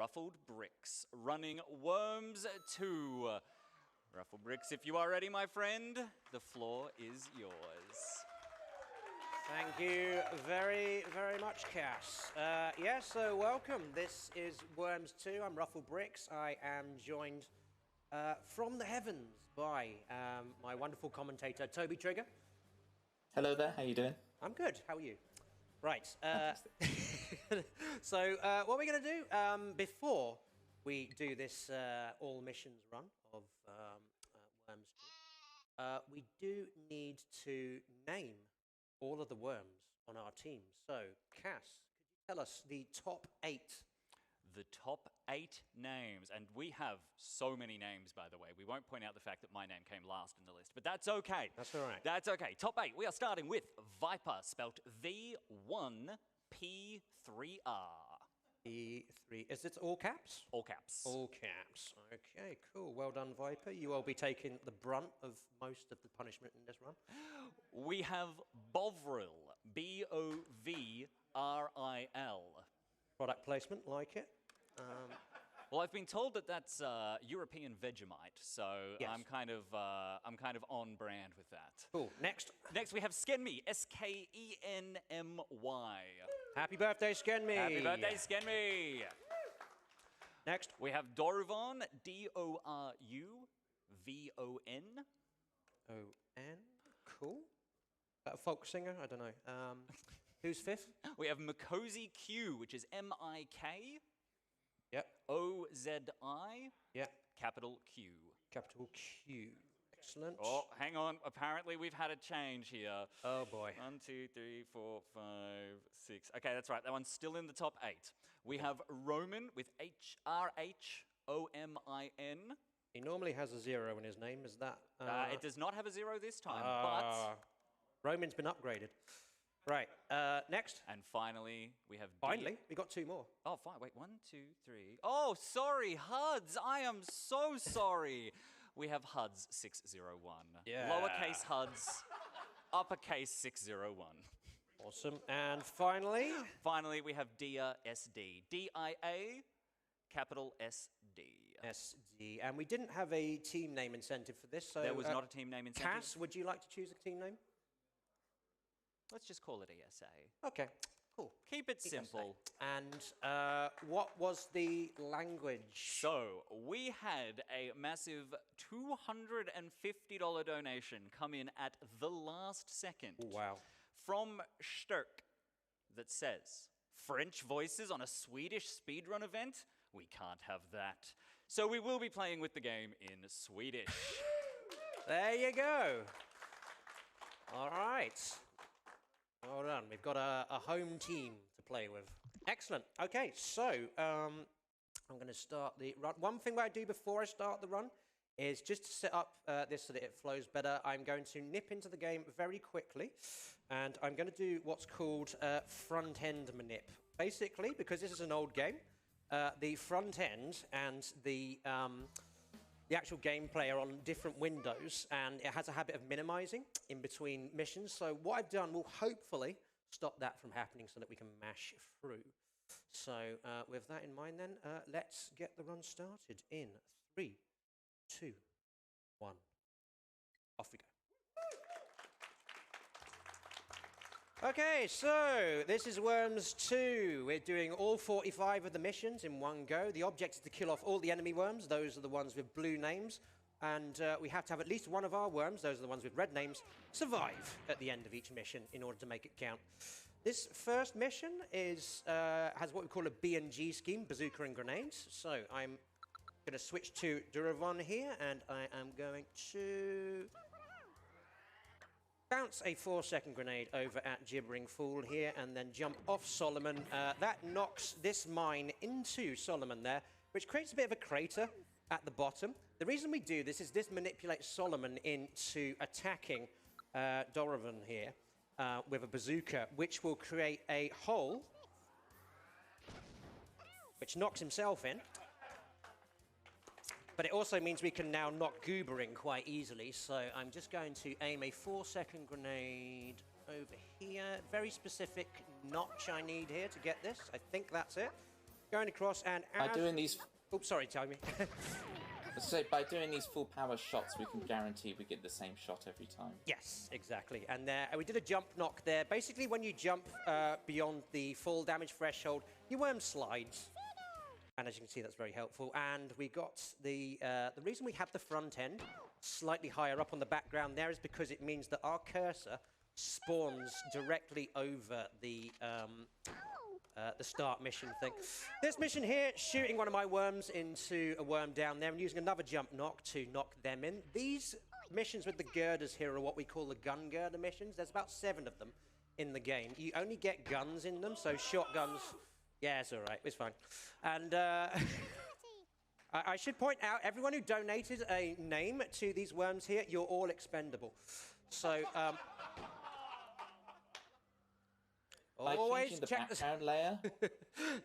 RuffledBricks, running Worms 2. RuffledBricks, if you are ready, my friend, the floor is yours. Thank you very, very much, Cass. So welcome. This is Worms 2. I'm RuffledBricks. I am joined from the heavens by my wonderful commentator, Toby Trigger. Hello there, how you doing? I'm good. How are you? Right. So what we're going to do before we do this all missions run of Worms 2, we do need to name all of the worms on our team. So, Cass, could you tell us the top 8? The top 8 names, and we have so many names, by the way. We won't point out the fact that my name came last in the list, but that's okay. That's all right. That's okay. Top 8. We are starting with Viper, spelt V1P3R. P3. Is it all caps? All caps. All caps. Okay, cool. Well done, Viper. You will be taking the brunt of most of the punishment in this run. We have Bovril, Bovril. Product placement, like it. Well, I've been told that that's European Vegemite, so yes. I'm kind of on brand with that. Cool. Next. Next, we have Skenmy, Skenmy. Happy birthday, Skenmy. Happy birthday, Skenmy. Next. We have Doruvon, Douruvon. O-N. Cool. A folk singer? I don't know. Who's fifth? We have Mikozy Q, which is M-I-K. Yep. O-Z-I. Yep. Capital Q. Capital Q. Excellent. Oh, hang on. Apparently, we've had a change here. Oh, boy. 1, 2, 3, 4, 5, 6. Okay, that's right. That one's still in the top 8. We have Roman with H-R-H-O-M-I-N. He normally has a 0 in his name. Is that... It does not have a 0 this time, but... Roman's been upgraded. Right, next. And finally, we have... Finally? We got 2 more. Oh, fine. Wait, 1, 2, 3. Oh, sorry, HUDs. I am so sorry. We have HUDs 601. Yeah. Lowercase HUDs, uppercase 601. Awesome. And finally? Finally, we have DIA SD. D-I-A, capital S-D. SD. And we didn't have a team name incentive for this, so... There was not a team name incentive. Cass, would you like to choose a team name? Let's just call it ESA. Okay, cool. Keep it simple. And what was the language? So, we had a massive $250 donation come in at the last second. Oh, wow. From Sturk that says, French voices on a Swedish speedrun event? We can't have that. So we will be playing with the game in Swedish. There you go. All right. Well done. We've got a home team to play with. Excellent. Okay, so I'm going to start the run. One thing I do before I start the run is just to set up this so that it flows better. I'm going to nip into the game very quickly, and I'm going to do what's called front-end manip. Basically, because this is an old game, the front end and the actual gameplay are on different windows, and it has a habit of minimizing in between missions. So what I've done will hopefully stop that from happening so that we can mash through. So with that in mind then, let's get the run started in 3, 2, 1. Off we go. Okay, so this is Worms 2. We're doing all 45 of the missions in one go. The object is to kill off all the enemy worms. Those are the ones with blue names. And we have to have at least one of our worms, those are the ones with red names, survive at the end of each mission in order to make it count. This first mission is has what we call a B&G scheme, bazooka and grenades. So I'm going to switch to Doruvon here, and I am going to... bounce a 4-second grenade over at Gibbering Fool here, and then jump off Solomon. That knocks this mine into Solomon there, which creates a bit of a crater at the bottom. The reason we do this is this manipulates Solomon into attacking Doruvon here with a bazooka, which will create a hole, which knocks himself in. But it also means we can now knock Goobering quite easily. So I'm just going to aim a 4-second grenade over here. Very specific notch I need here to get this. I think that's it. Going across and By doing these, Oops, sorry, Toby. so by doing these full power shots, we can guarantee we get the same shot every time. Yes, exactly. And there, we did a jump knock there. Basically, when you jump beyond the full damage threshold, your worm slides. And as you can see, that's very helpful. And we got the reason we have the front end slightly higher up on the background there is because it means that our cursor spawns directly over the start mission thing. This mission here, shooting one of my worms into a worm down there and using another jump knock to knock them in. These missions with the girders here are what we call the gun girder missions. There's about 7 of them in the game. You only get guns in them, so shotguns. Yeah, it's all right. It's fine. And I should point out, everyone who donated a name to these worms here, you're all expendable. So, By always changing the check background layer,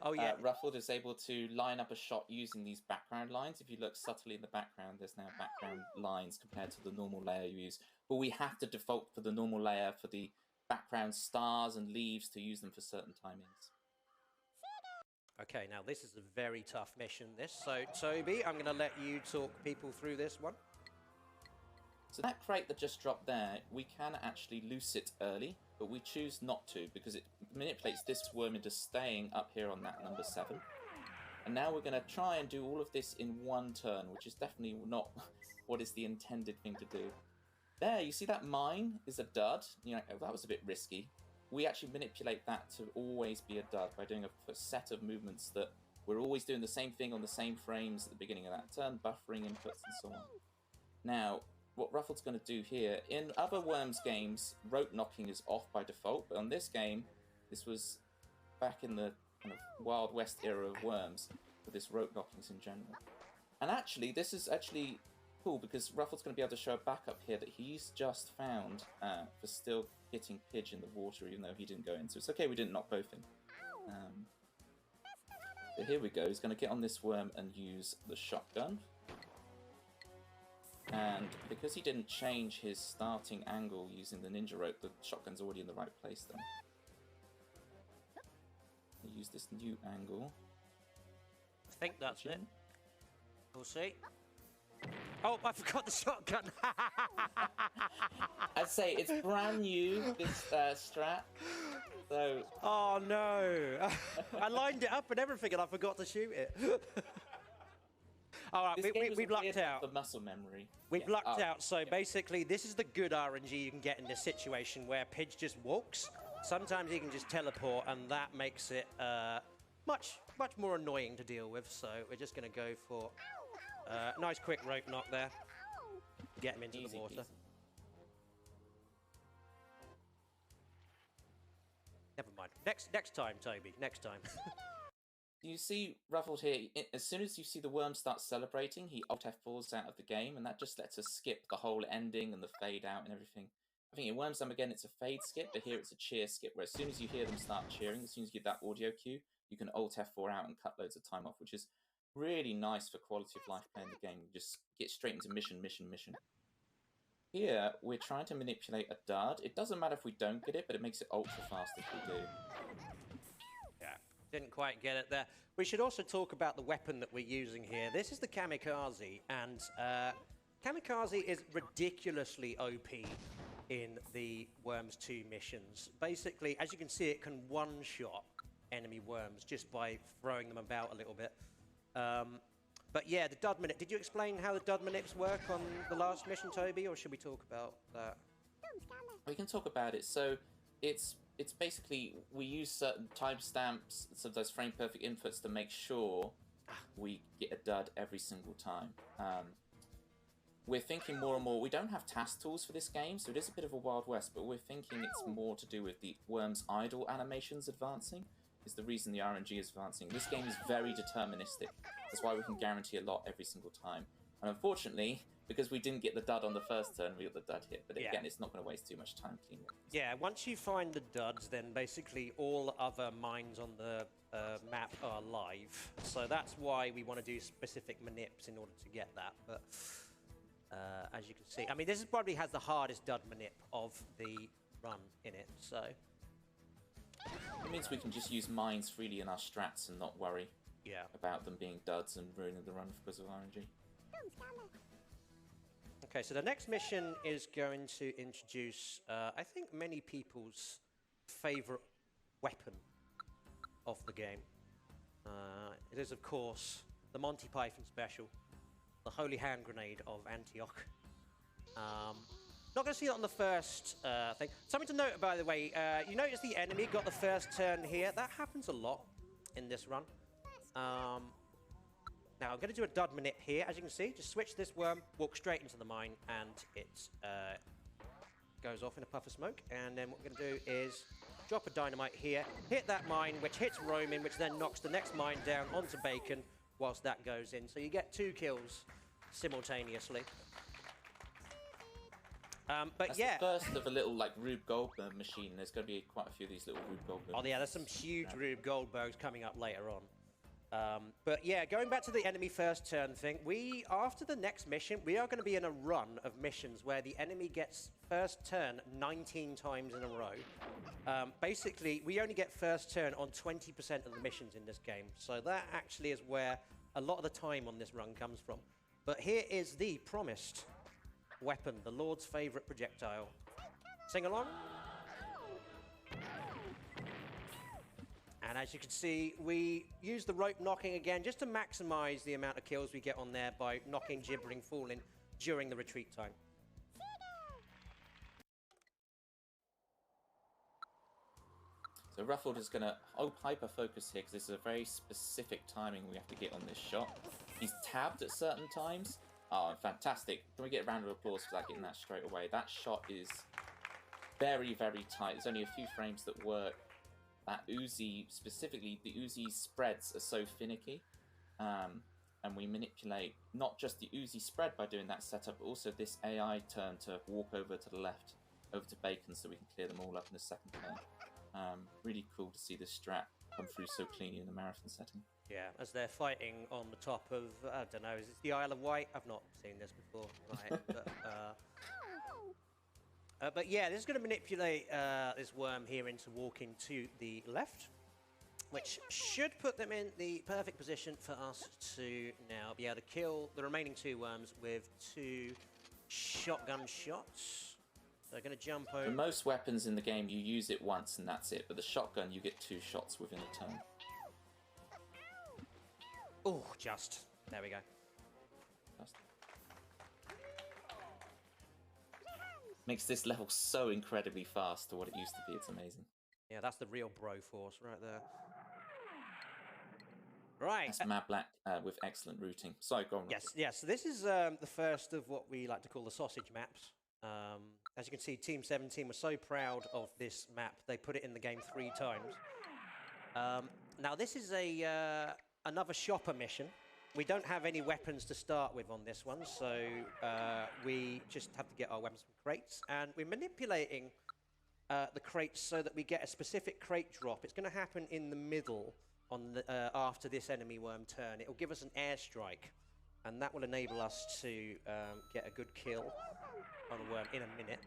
Oh, yeah. Ruffled is able to line up a shot using these background lines. If you look subtly in the background, there's now background lines compared to the normal layer you use. But we have to default for the normal layer for the background stars and leaves to use them for certain timings. Okay, now this is a very tough mission, this. So, Toby, I'm going to let you talk people through this one. So that crate that just dropped there, we can actually loose it early, but we choose not to because it manipulates this worm into staying up here on that number 7. And now we're going to try and do all of this in one turn, which is definitely not what is the intended thing to do. There, you see that mine is a dud. You know, that was a bit risky. We actually manipulate that to always be a dud by doing a set of movements that we're always doing the same thing on the same frames at the beginning of that turn, buffering inputs and so on. Now, what Ruffled's going to do here, in other Worms games, rope knocking is off by default, but on this game, this was back in the kind of Wild West era of Worms, with this rope knockings in general. And actually, this is actually cool, because Ruffled's going to be able to show a backup here that he's just found for still hitting Pidge in the water, even though he didn't go in. So it's okay we didn't knock both in. So here we go, he's going to get on this worm and use the shotgun. And because he didn't change his starting angle using the ninja rope, the shotgun's already in the right place then. We'll use this new angle. I think that's it. We'll see. Oh, I forgot the shotgun. I'd say it's brand new, this strat. So. Oh no! I lined it up and everything, and I forgot to shoot it. All right, we've lucked out. The muscle memory. We've lucked out. So basically, this is the good RNG you can get in this situation where Pidge just walks. Sometimes he can just teleport, and that makes it much more annoying to deal with. So we're just going to go for nice quick rope knock there. Get him into the water. Peasy. Never mind. Next time, Toby. Next time. You see Ruffled here, as soon as you see the worm start celebrating, he Alt F4s out of the game, and that just lets us skip the whole ending and the fade out and everything. I think in Worms Time again it's a fade skip, but here it's a cheer skip, where as soon as you hear them start cheering, as soon as you get that audio cue, you can Alt F4 out and cut loads of time off, which is really nice for quality of life playing the game. You just get straight into mission. Here, we're trying to manipulate a dud. It doesn't matter if we don't get it, but it makes it ultra fast if we do. Didn't quite get it there. We should also talk about the weapon that we're using here. This is the Kamikaze, and Kamikaze is ridiculously OP in the Worms 2 missions. Basically, as you can see, it can one-shot enemy worms just by throwing them about a little bit. But yeah, the dud manip. Did you explain how the dud manips work on the last mission, Toby, or should we talk about that? We can talk about it. So it's basically, we use certain timestamps, some of those frame perfect inputs to make sure we get a dud every single time. We're thinking more and more, we don't have task tools for this game, so it is a bit of a Wild West, but we're thinking it's more to do with the worm's idle animations advancing, is the reason the RNG is advancing. This game is very deterministic. That's why we can guarantee a lot every single time. And unfortunately, because we didn't get the dud on the first turn, we got the dud hit. But again, it's not going to waste too much time cleaning it. Yeah, once you find the duds, then basically all other mines on the map are live. So that's why we want to do specific manips in order to get that. But as you can see, I mean, this is probably has the hardest dud manip of the run in it. So it means we can just use mines freely in our strats and not worry. about them being duds and ruining the run because of RNG. Okay, so the next mission is going to introduce, I think, many people's favorite weapon of the game. It is, of course, the Monty Python special, the Holy Hand Grenade of Antioch. Not going to see that on the first thing. Something to note, by the way, you notice the enemy got the first turn here. That happens a lot in this run. Now, I'm going to do a dud minute here. As you can see, just switch this worm, walk straight into the mine, and it goes off in a puff of smoke. And then what we're going to do is drop a dynamite here, hit that mine, which hits Roman, which then knocks the next mine down onto Bacon whilst that goes in. So you get 2 kills simultaneously. But That's yeah. the first of a little like Rube Goldberg machine. There's going to be quite a few of these little Rube Goldberg. Oh yeah, there's some huge Rube Goldbergs coming up later on. But yeah, going back to the enemy first turn thing, after the next mission, we are going to be in a run of missions where the enemy gets first turn 19 times in a row. Basically, we only get first turn on 20% of the missions in this game. So that actually is where a lot of the time on this run comes from. But here is the promised weapon, the Lord's favorite projectile. Sing along. And as you can see, we use the rope knocking again just to maximize the amount of kills we get on there by knocking, gibbering, falling during the retreat time. So Ruffled is going to hyper-focus here because this is a very specific timing we have to get on this shot. He's tabbed at certain times. Oh, fantastic. Can we get a round of applause for that, getting that straight away? That shot is very, very tight. There's only a few frames that work. That Uzi, specifically, the Uzi spreads are so finicky. And we manipulate not just the Uzi spread by doing that setup, but also this AI turn to walk over to the left, over to Bacon, so we can clear them all up in the second turn. Really cool to see this strat come through so cleanly in the marathon setting. Yeah, as they're fighting on the top of, I don't know, is it the Isle of Wight? I've not seen this before. Right, but yeah, this is going to manipulate this worm here into walking to the left, which should put them in the perfect position for us to now be able to kill the remaining 2 worms with 2 shotgun shots. They're going to jump over. For most weapons in the game, you use it once and that's it, but the shotgun, you get 2 shots within a turn. Oh, just. There we go. Just. Makes this level so incredibly fast to what it used to be. It's amazing. Yeah, that's the real bro force right there. Right. That's Mad Black with excellent routing. Sorry, go on. Yes. So this is the first of what we like to call the sausage maps. As you can see, Team 17 was so proud of this map, they put it in the game 3 times. Now, this is another shopper mission. We don't have any weapons to start with on this one, so we just have to get our weapons from crates. And we're manipulating the crates so that we get a specific crate drop. It's going to happen in the middle on the, after this enemy worm turn. It will give us an airstrike, and that will enable us to get a good kill on a worm in a minute.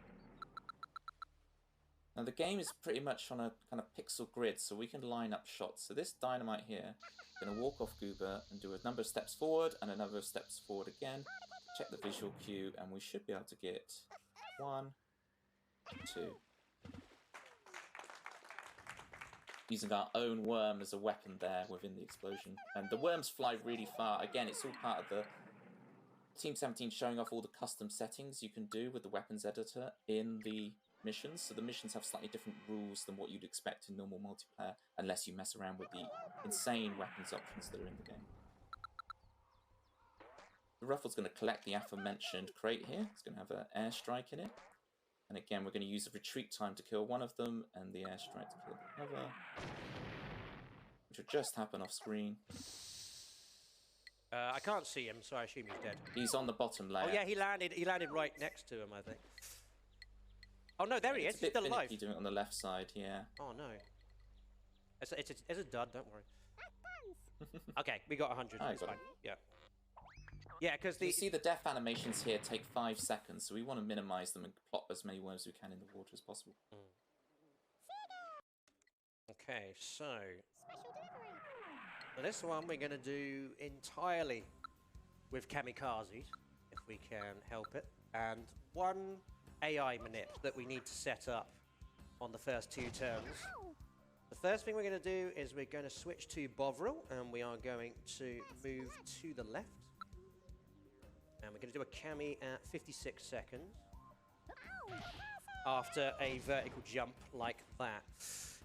Now the game is pretty much on a kind of pixel grid, so we can line up shots. So this dynamite here is going to walk off Goober and do a number of steps forward and a number of steps forward again. Check the visual cue, and we should be able to get 1, 2. Using our own worm as a weapon there within the explosion. And the worms fly really far. Again, it's all part of the Team 17 showing off all the custom settings you can do with the weapons editor in the missions. So the missions have slightly different rules than what you'd expect in normal multiplayer, unless you mess around with the insane weapons options that are in the game. The Ruffled's going to collect the aforementioned crate here. It's going to have an airstrike in it. And again, we're going to use a retreat time to kill one of them, and the airstrike to kill the other, which will just happen off screen. I can't see him, so I assume he's dead. He's on the bottom layer. Oh yeah, he landed right next to him, I think. Oh no, there he is. He's still alive. He's doing it on the left side, yeah. Oh no. It's a dud. Don't worry. Okay, we got 100. That's fine. Yeah. Yeah, because you see the death animations here take 5 seconds, so we want to minimize them and plot as many worms as we can in the water as possible. Okay, so So this one we're going to do entirely with kamikazes, if we can help it, and one AI manip that we need to set up on the first 2 turns. The first thing we're going to do is we're going to switch to Bovril, and we are going to move to the left. And we're going to do a cami at 56 seconds after a vertical jump like that.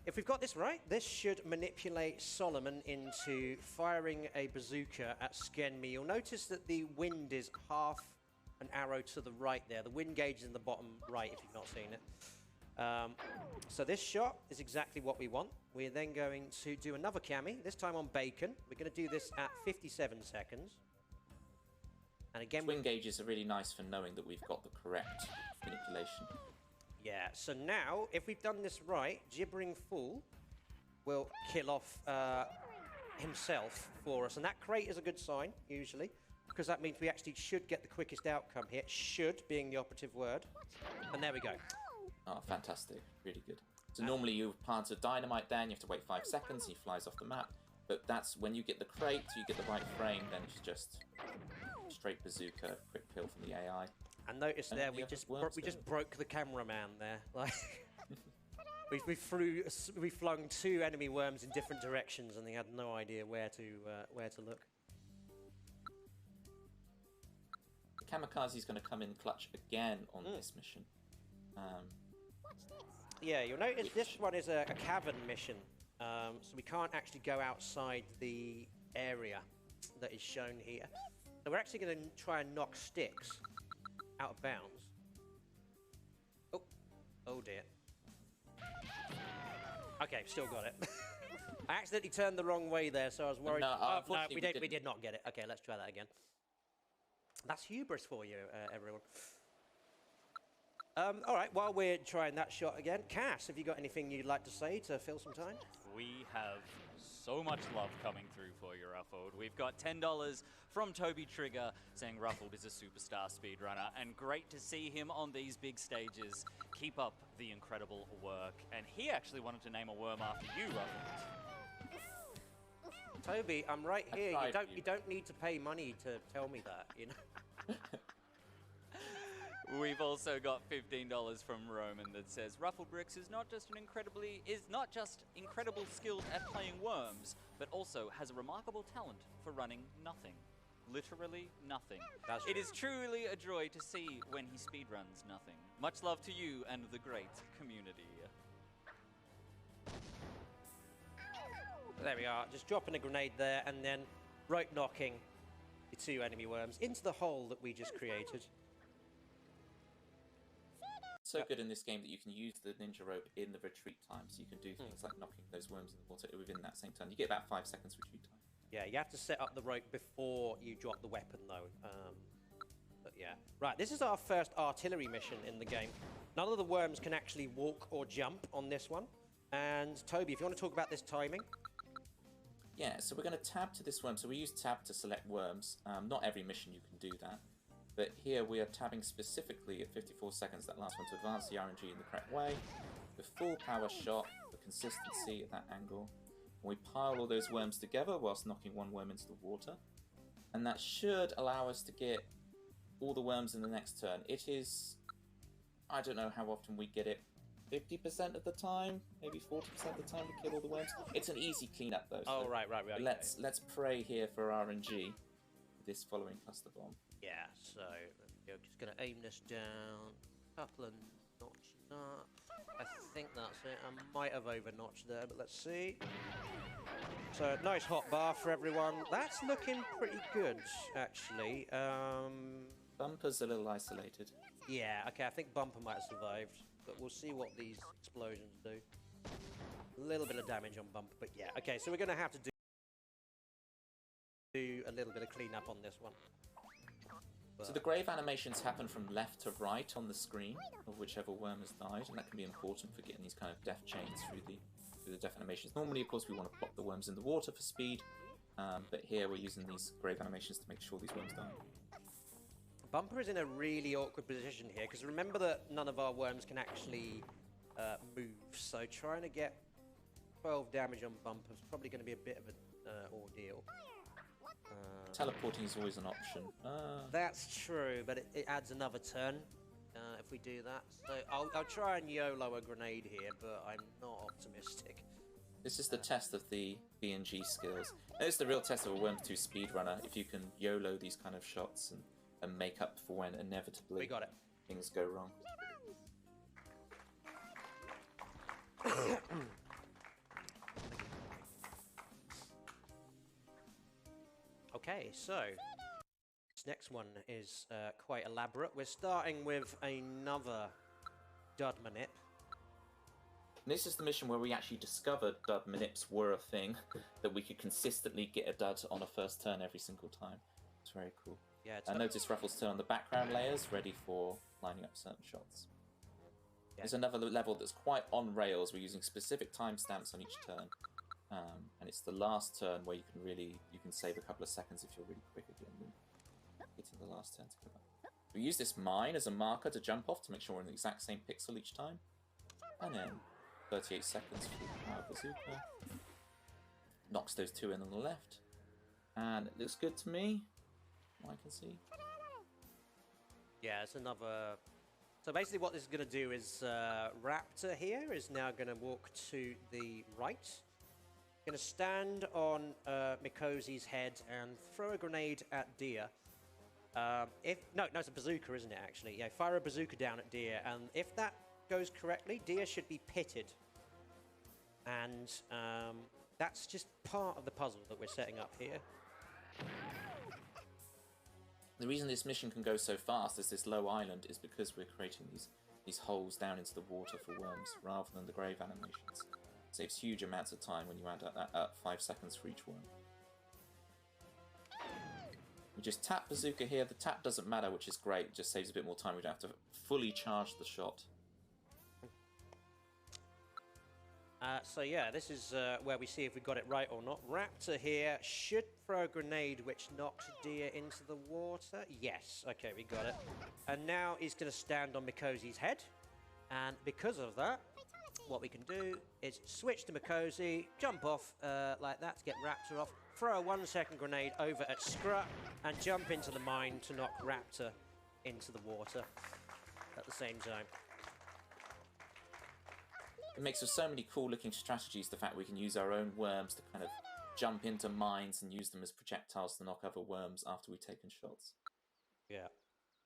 If we've got this right, this should manipulate Solomon into firing a bazooka at Skenmi. You'll notice that the wind is half an arrow to the right there. The wind gauge is in the bottom right if you've not seen it. So this shot is exactly what we want. We're then going to do another cami, this time on Bacon. We're going to do this at 57 seconds. And again, Wind gauges are really nice for knowing that we've got the correct manipulation. Yeah, so now, if we've done this right, Gibbering Fool will kill off himself for us. And that crate is a good sign, usually, because that means we actually should get the quickest outcome here. Should being the operative word. And there we go. Oh, fantastic. Really good. So normally you plant a dynamite down, you have to wait 5 seconds, he flies off the map. But that's when you get the crate, you get the right frame, then it's just straight bazooka, quick kill from the AI. And notice there, we just broke the cameraman there. Like we flung 2 enemy worms in different directions, and they had no idea where to look. Kamikaze's going to come in clutch again on this mission. Yeah, you'll notice this one is a cavern mission, so we can't actually go outside the area that is shown here. So we're actually going to try and knock sticks out of bounds. Oh dear. Okay, still got it. I accidentally turned the wrong way there, so I was worried. No, no, we did not get it. Okay, let's try that again. That's hubris for you, everyone. All right, while we're trying that shot again, Cass, have you got anything you'd like to say to fill some time? We have so much love coming through for you, Ruffled. We've got $10 from Toby Trigger saying Ruffled is a superstar speedrunner, and great to see him on these big stages. Keep up the incredible work. And he actually wanted to name a worm after you, Ruffled. Toby, I'm right here. You don't need to pay money to tell me that, you know. We've also got $15 from Roman that says RuffledBricks is not just incredible skilled at playing worms, but also has a remarkable talent for running nothing. Literally nothing. It is truly a joy to see when he speedruns nothing. Much love to you and the great community. There we are, just dropping a grenade there and then rope knocking the 2 enemy worms into the hole that we just created. So good in this game that you can use the ninja rope in the retreat time, so you can do things like knocking those worms in the water within that same turn. You get about 5 seconds retreat time. Yeah, you have to set up the rope before you drop the weapon, though. But yeah. Right, this is our first artillery mission in the game. None of the worms can actually walk or jump on this one. And Toby, if you want to talk about this timing. Yeah, so we're going to tab to this worm. So we use tab to select worms. Not every mission you can do that. But here we are tabbing specifically at 54 seconds, that last one, to advance the RNG in the correct way. The full power shot, the consistency at that angle. And we pile all those worms together whilst knocking one worm into the water. And that should allow us to get all the worms in the next turn. It is, I don't know how often we get it, 50% of the time, maybe 40% of the time we kill all the worms. It's an easy cleanup though. Oh, so right. Let's pray here for RNG, this following cluster bomb. Yeah, so we're just going to aim this down, a couple of notches up. I think that's it. I might have over-notched there, but let's see. So, nice hot bar for everyone. That's looking pretty good, actually. Bumper's a little isolated. Yeah, okay, I think Bumper might have survived, but we'll see what these explosions do. A little bit of damage on Bumper, but yeah. Okay, so we're going to have to do a little bit of cleanup on this one. So the grave animations happen from left to right on the screen of whichever worm has died, and that can be important for getting these kind of death chains through the death animations. Normally, of course, we want to plop the worms in the water for speed, but here we're using these grave animations to make sure these worms die. Bumper is in a really awkward position here, because remember that none of our worms can actually move, so trying to get 12 damage on Bumper is probably going to be a bit of a ordeal. Teleporting is always an option. That's true, but it adds another turn if we do that. So I'll try and YOLO a grenade here, but I'm not optimistic. This is the test of the B&G skills. It's the real test of a Worms 2 speedrunner, if you can YOLO these kind of shots and make up for when inevitably We got it. things go wrong. Okay, so this next one is quite elaborate. We're starting with another dud manip. This is the mission where we actually discovered dud manips were a thing, that we could consistently get a dud on a first turn every single time. It's very cool. Yeah, I noticed Ruffles turn on the background layers, ready for lining up certain shots. Yeah. There's another level that's quite on rails. We're using specific timestamps on each turn. And it's the last turn where you can save a couple of seconds if you're really quick again. Getting the last turn to come up. We use this mine as a marker to jump off to make sure we're in the exact same pixel each time. And then 38 seconds for the power bazooka. Knocks those two in on the left. And it looks good to me. What I can see. Yeah, it's another... So basically what this is going to do is Raptor here is now going to walk to the right. Going to stand on Mikozi's head and throw a grenade at Dia. No, it's a bazooka, isn't it, actually? Yeah, fire a bazooka down at Dia, and if that goes correctly, Dia should be pitted. And that's just part of the puzzle that we're setting up here. The reason this mission can go so fast as this low island is because we're creating these holes down into the water for worms rather than the grave animations. It saves huge amounts of time when you add that 5 seconds for each worm. We just tap bazooka here. The tap doesn't matter, which is great. It just saves a bit more time. We don't have to fully charge the shot. So yeah, this is where we see if we got it right or not. Raptor here should throw a grenade which knocks Dia into the water. Yes, okay, we got it. And now he's going to stand on Mikozi's head. And because of that, what we can do is switch to Mikozi, jump off like that to get Raptor off, throw a 1-second grenade over at Scrut, and jump into the mine to knock Raptor into the water at the same time. It makes for so many cool looking strategies, the fact we can use our own worms to kind of jump into mines and use them as projectiles to knock other worms after we've taken shots. Yeah.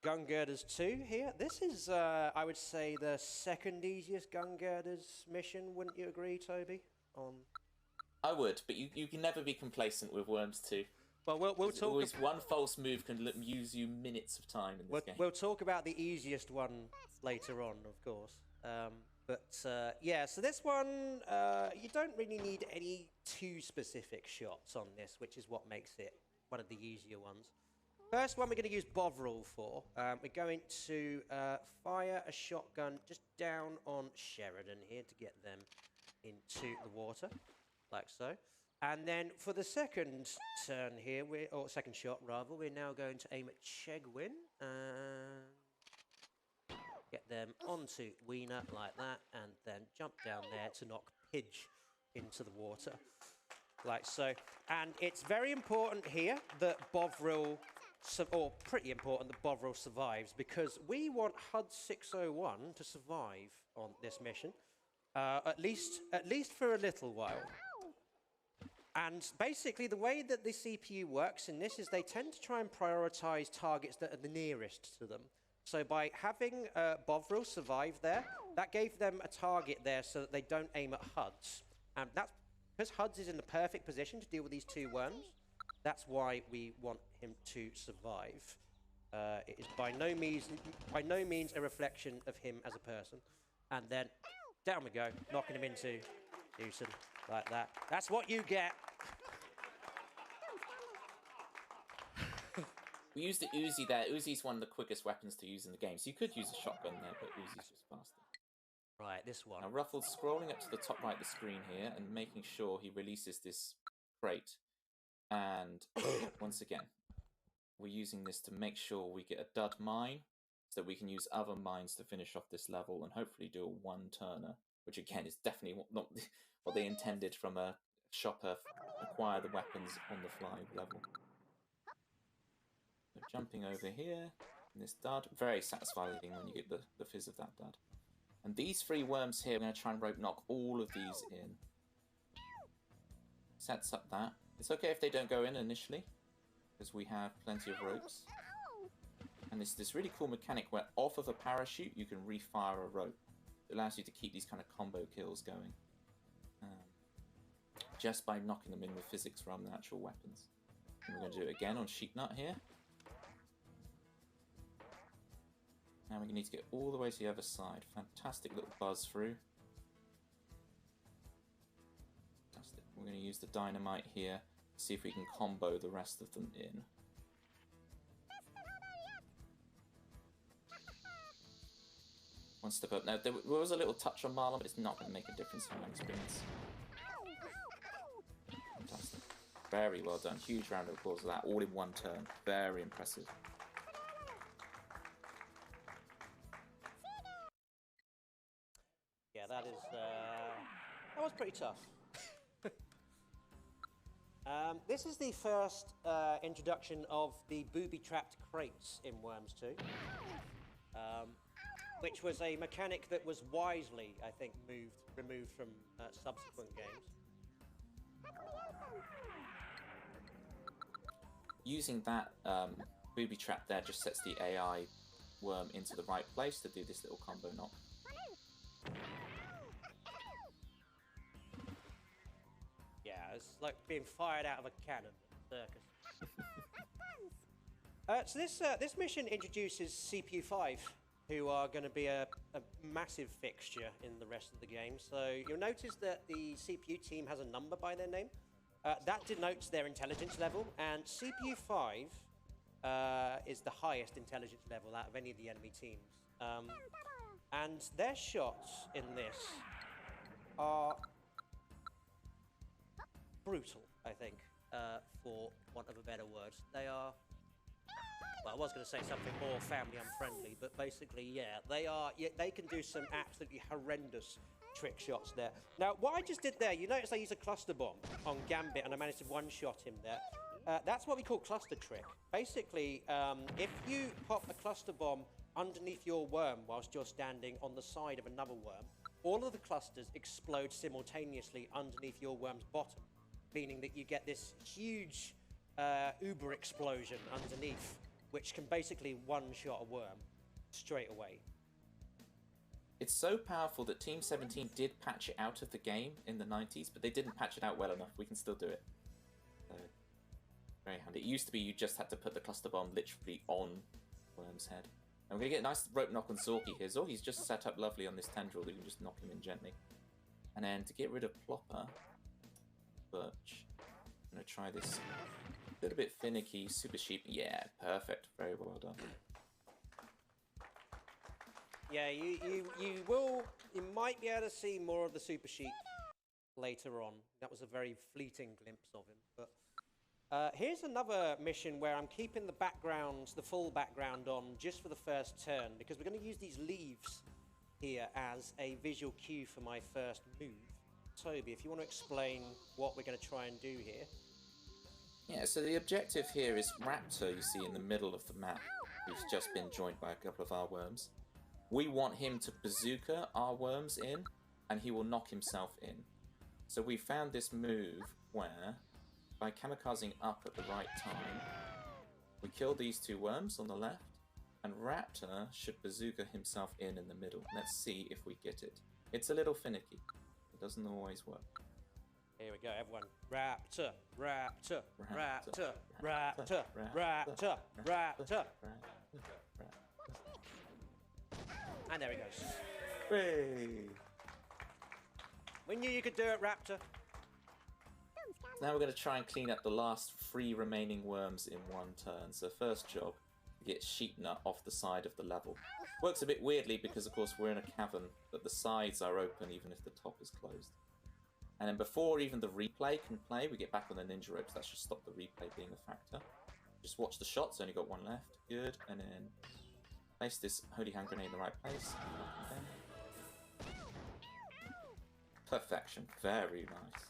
Gun Girders 2 here. This is, I would say, the second easiest Gun Girders mission, wouldn't you agree, Toby? I would, but you can never be complacent with Worms 2. Well, we'll talk... Always one false move can use you minutes of time in this game. We'll talk about the easiest one later on, of course. Yeah, so this one, you don't really need any too specific shots on this, which is what makes it one of the easier ones. First one we're going to use Bovril for. We're going to fire a shotgun just down on Sheridan here to get them into the water, like so. And then for the second turn here, or second shot rather, we're now going to aim at Chegwin and get them onto Wiener like that, and then jump down there to knock Pidge into the water, like so. And it's very important here that Bovril, or pretty important that Bovril survives, because we want HUD 601 to survive on this mission, at least for a little while. And basically the way that the CPU works in this is they tend to try and prioritize targets that are the nearest to them. So by having Bovril survive there, that gave them a target there so that they don't aim at HUDs. And that's because HUDs is in the perfect position to deal with these two worms. That's why we want him to survive. It is by no means a reflection of him as a person. And then down we go, knocking him into Newson like that. That's what you get. We used the Uzi there. Uzi's one of the quickest weapons to use in the game, so you could use a shotgun there, but Uzi's just faster. Right, this one. Now Ruffled's scrolling up to the top right of the screen here and making sure he releases this crate. And once again, we're using this to make sure we get a dud mine, so that we can use other mines to finish off this level and hopefully do a one-turner, which again is definitely not what they intended from a shopper acquire the weapons on the fly level. So jumping over here, and this dud, very satisfying when you get the fizz of that dud. And these 3 worms here, we're going to try and rope knock all of these in. Sets up that. It's okay if they don't go in initially, because we have plenty of ropes. And it's this really cool mechanic where off of a parachute you can refire a rope. It allows you to keep these kind of combo kills going. Just by knocking them in with physics rather than actual weapons. And we're going to do it again on Sheep Nut here. Now we need to get all the way to the other side. Fantastic little buzz through. Fantastic. We're going to use the dynamite here. See if we can combo the rest of them in. One step up. Now, there was a little touch on Marlon, but it's not going to make a difference in my experience. Fantastic. Very well done. Huge round of applause for that, all in one turn. Very impressive. Yeah, that was pretty tough. This is the first introduction of the booby-trapped crates in Worms 2. Which was a mechanic that was wisely, I think, removed from subsequent games. Using that booby trap there just sets the AI worm into the right place to do this little combo knock. Yeah, it's like being fired out of a cannon at a circus. So this mission introduces CPU 5. Who are going to be a massive fixture in the rest of the game. So you'll notice that the CPU team has a number by their name. That denotes their intelligence level, and CPU 5 is the highest intelligence level out of any of the enemy teams. And their shots in this are brutal, I think, for want of a better word. They are... Well, I was going to say something more family unfriendly, but basically, yeah, they can do some absolutely horrendous trick shots there. Now, what I just did there, you notice I used a cluster bomb on Gambit, and I managed to one-shot him there. That's what we call cluster trick. Basically, if you pop a cluster bomb underneath your worm whilst you're standing on the side of another worm, all of the clusters explode simultaneously underneath your worm's bottom, meaning that you get this huge uber explosion underneath, which can basically one-shot a worm straight away. It's so powerful that Team 17 did patch it out of the game in the 90s, but they didn't patch it out well enough. We can still do it. So, very handy. It used to be you just had to put the cluster bomb literally on Worm's head. And we're going to get a nice rope knock on Zorky here. Zorky's just set up lovely on this tendril that you can just knock him in gently. And then to get rid of Plopper, Birch, I'm going to try this a little bit finicky Super Sheep. Yeah, perfect. Very well done. Yeah, you might be able to see more of the Super Sheep later on. That was a very fleeting glimpse of him. But here's another mission where I'm keeping the background, the full background on just for the first turn, because we're going to use these leaves here as a visual cue for my first move. Toby, if you want to explain what we're going to try and do here. Yeah, so the objective here is Raptor, you see in the middle of the map, who's just been joined by a couple of our worms. We want him to bazooka our worms in, and he will knock himself in. So we found this move where, by kamikazing up at the right time, we kill these two worms on the left, and Raptor should bazooka himself in the middle. Let's see if we get it. It's a little finicky. It doesn't always work. Here we go, everyone. Raptor, Raptor, Raptor, Raptor, Raptor, Raptor. And there he goes. Hey! We knew you could do it, Raptor. Now we're going to try and clean up the last 3 remaining worms in one turn. So first job, get Sheep Nut off the side of the level. Works a bit weirdly because of course we're in a cavern, but the sides are open even if the top is closed. And then before even the replay can play, we get back on the ninja ropes. That should stop the replay being a factor. Just watch the shots, only got one left. Good, and then place this holy hand grenade in the right place. Perfection, very nice.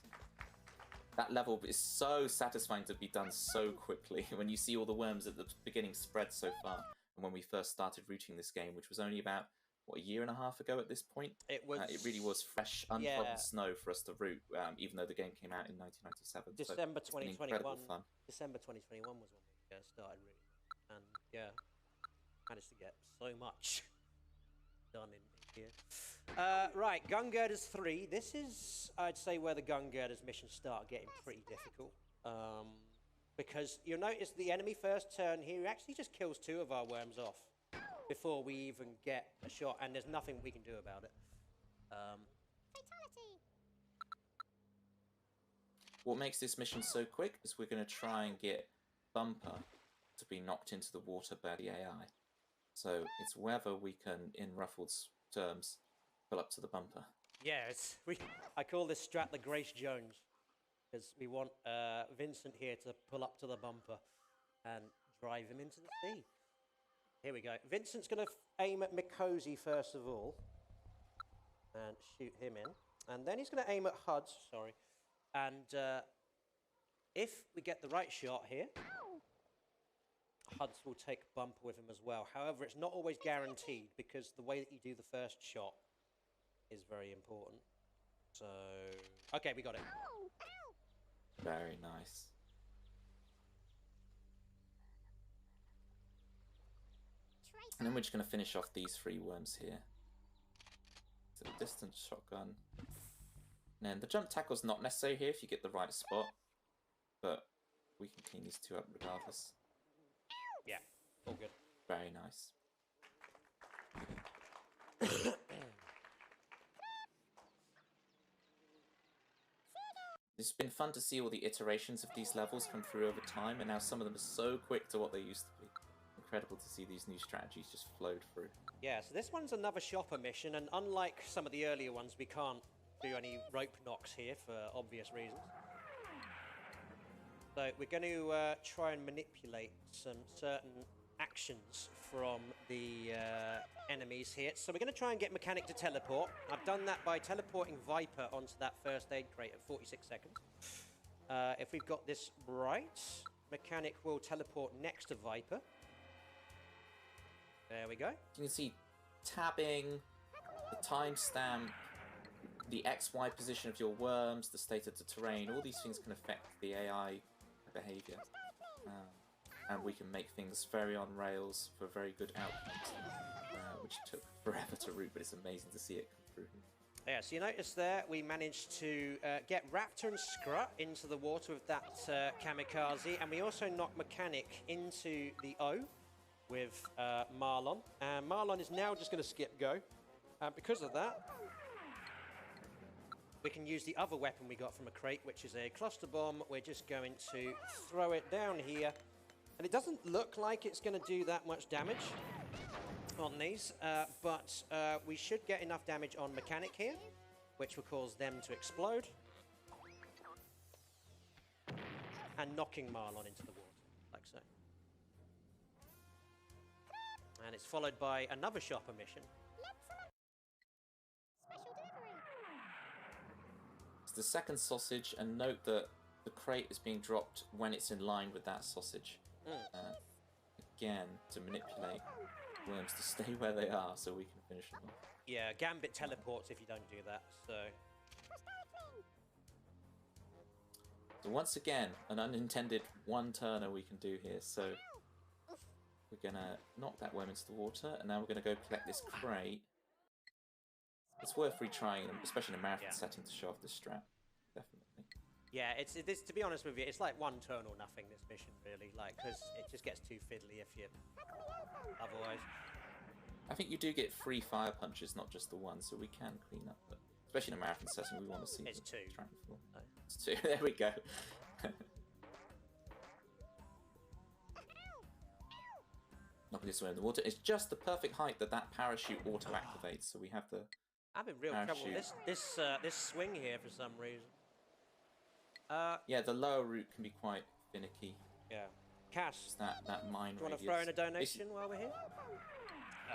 that level is so satisfying to be done so quickly when you see all the worms at the beginning spread so far. And when we first started routing this game, which was only about, what, a year and a half ago at this point? It was. It really was fresh, untrodden snow for us to root, even though the game came out in 1997. December so 2021. Fun. December 2021 was when we started routing. And yeah, managed to get so much done in here. Right, Gun Girders 3. This is, I'd say, where the Gun Girders missions start getting pretty difficult. Because you'll notice the enemy first turn here actually just kills 2 of our worms off before we even get a shot, and there's nothing we can do about it. Fatality. What makes this mission so quick is we're going to try and get Bumper to be knocked into the water by the AI. So it's whether we can, in Ruffled's terms, pull up to the bumper. Yes, I call this strat the Grace Jones, because we want Vincent here to pull up to the bumper and drive him into the sea. Here we go. Vincent's going to aim at Mikosi first of all and shoot him in. And then he's going to aim at Huds, sorry. And if we get the right shot here, Huds will take bumper with him as well. However, it's not always guaranteed because the way that you do the first shot is very important. So, okay, we got it. Very nice. And then we're just going to finish off these 3 worms here. So distance shotgun. And then the jump tackle's not necessary here if you get the right spot, but we can clean these 2 up regardless. Yeah, all good. Very nice. It's been fun to see all the iterations of these levels come through over time, and now some of them are so quick to what they used to be. Incredible to see these new strategies just flowed through. Yeah, so this one's another shopper mission, and unlike some of the earlier ones, we can't do any rope knocks here for obvious reasons. So we're going to try and manipulate some certain actions from the enemies here. So we're going to try and get Mechanic to teleport. I've done that by teleporting Viper onto that first aid crate at 46 seconds. If we've got this right, Mechanic will teleport next to Viper. There we go. You can see tabbing, the timestamp, the XY position of your worms, the state of the terrain, all these things can affect the AI behavior. And we can make things very on rails for very good outcomes, which took forever to root, but it's amazing to see it come through. Yeah, so you notice there we managed to get Raptor and Scrut into the water with that kamikaze, and we also knocked Mechanic into the O with Marlon. And Marlon is now just going to skip go. Because of that, we can use the other weapon we got from a crate, which is a cluster bomb. We're just going to throw it down here. And it doesn't look like it's going to do that much damage on these, but we should get enough damage on Mechanic here, which will cause them to explode. And knocking Marlon into the water, like so. And it's followed by another shopper mission. Special delivery. It's the second sausage, and note that the crate is being dropped when it's in line with that sausage. Again, to manipulate worms to stay where they are so we can finish them off. Yeah, Gambit teleports if you don't do that, so... So once again, an unintended one-turner we can do here. So we're going to knock that worm into the water, and now we're going to go collect this crate. It's worth retrying, especially in a marathon setting, to show off this strat. Definitely. Yeah, this. To be honest with you, it's like one turn or nothing, this mission, really. Like, because it just gets too fiddly if you... Otherwise. I think you do get 3 fire punches, not just the one, so we can clean up. But especially in a marathon setting, we want to see it's 2. No. It's 2. There we go. Knocking this way in the water. It's just the perfect height that that parachute auto-activates, so we have the... I'm having real trouble with this swing here for some reason. Yeah, the lower route can be quite finicky. Yeah. Cass, that mine do you want to throw in a donation while we're here?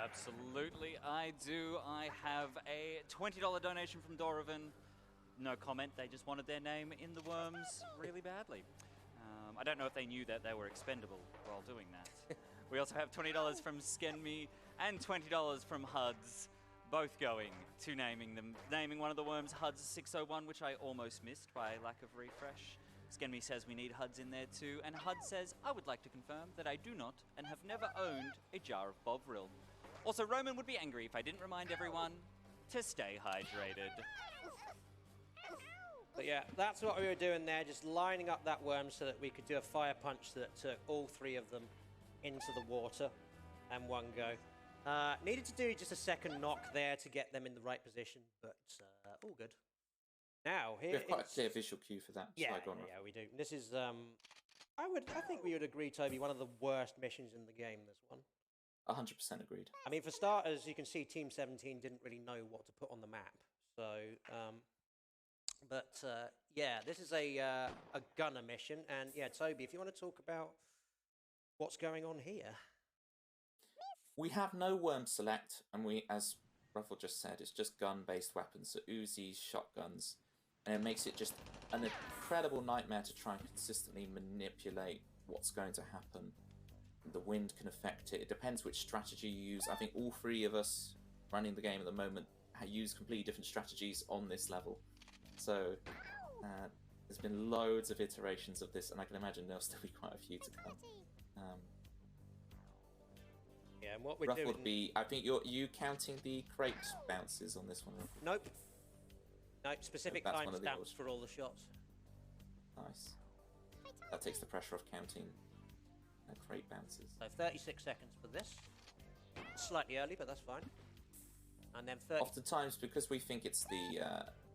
Absolutely, I do. I have a $20 donation from Doravan. no comment. They just wanted their name in the worms really badly. I don't know if they knew that they were expendable while doing that. We also have $20 from Skenme and $20 from HUDs, both going to naming one of the worms HUDs 601, which I almost missed by lack of refresh. Skenme says we need HUDs in there too, and HUD says, I would like to confirm that I do not and have never owned a jar of Bovril. Also, Roman would be angry if I didn't remind everyone to stay hydrated. But yeah, that's what we were doing there, just lining up that worm so that we could do a fire punch that took all 3 of them into the water and one go. Needed to do just a second knock there to get them in the right position, but all good. Now, here we have quite a clear visual cue for that. Yeah, yeah, we do. This is, I think we would agree, Toby, one of the worst missions in the game, this one. 100% agreed. I mean, for starters, you can see Team 17 didn't really know what to put on the map. So, yeah, this is a gunner mission. And yeah, Toby, if you want to talk about what's going on here. We have no worm select, and we, as Ruffle just said, it's just gun-based weapons, so Uzis, shotguns, and it makes it just an incredible nightmare to try and consistently manipulate what's going to happen. The wind can affect it. It depends which strategy you use. I think all 3 of us running the game at the moment use completely different strategies on this level. So there's been loads of iterations of this, and I can imagine there'll still be quite a few to come. Yeah, and what we're doing... would be, I think you counting the crate bounces on this one? Nope. Nope, specific timestamps for all the shots. Nice. That takes the pressure off counting crate bounces. So 36 seconds for this. Slightly early, but that's fine. And then 30... Oftentimes, because we think it's the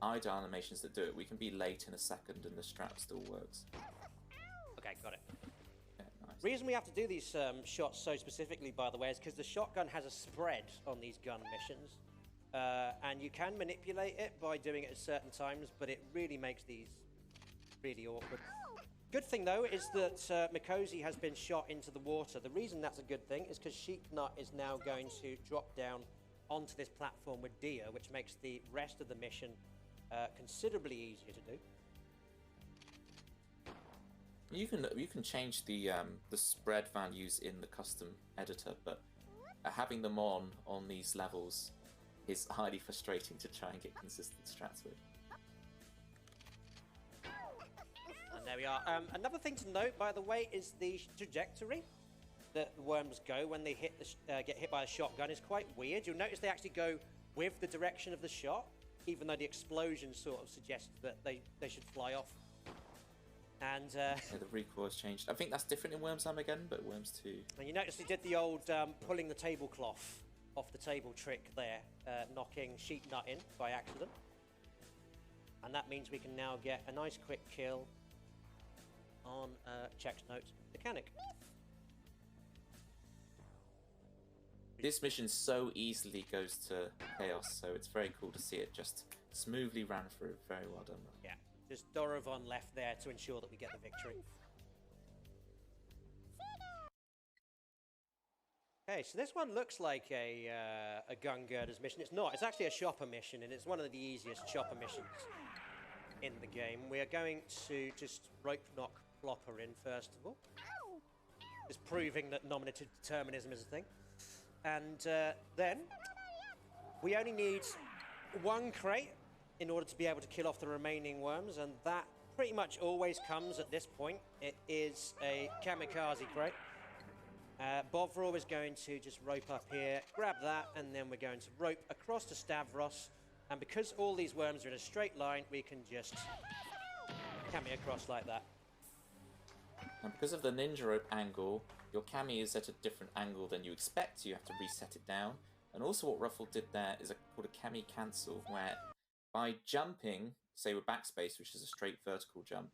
idle animations that do it, we can be late in a second and the strap still works. Okay, got it. Yeah, nice. Reason we have to do these shots so specifically, by the way, is because the shotgun has a spread on these gun missions. And you can manipulate it by doing it at certain times, but it really makes these really awkward. Good thing, though, is that Mikosi has been shot into the water. The reason that's a good thing is because Sheiknut is now going to drop down onto this platform with Dia, which makes the rest of the mission considerably easier to do. You can change the spread values in the custom editor, but having them on these levels is highly frustrating to try and get consistent strats with. And there we are. Another thing to note, by the way, is the trajectory that the worms go when they get hit by a shotgun is quite weird. You'll notice they actually go with the direction of the shot, even though the explosion sort of suggests that they should fly off. And yeah, the recoil has changed. I think that's different in Worms Armageddon, but Worms 2. And you notice he did the old pulling the tablecloth off the table trick there, knocking Sheiknut in by accident. And that means we can now get a nice quick kill on Check's Notes Mechanic. This mission so easily goes to chaos, so it's very cool to see it just smoothly ran through. Very well done. Yeah, just Dorovan left there to ensure that we get the victory. Okay, so this one looks like a gun girders mission. It's not. It's actually a shopper mission, and it's one of the easiest shopper missions in the game. We are going to just rope knock Plopper in first of all. Just proving that nominative determinism is a thing. And then we only need 1 crate in order to be able to kill off the remaining worms, and that pretty much always comes at this point. It is a kamikaze crate. Bovril is going to just rope up here, grab that, and then we're going to rope across to Stavros. And because all these worms are in a straight line, we can just cami across like that. And because of the ninja rope angle, your cami is at a different angle than you expect, so you have to reset it down. And also what Ruffle did there is called a cami cancel, where by jumping, say with backspace, which is a straight vertical jump,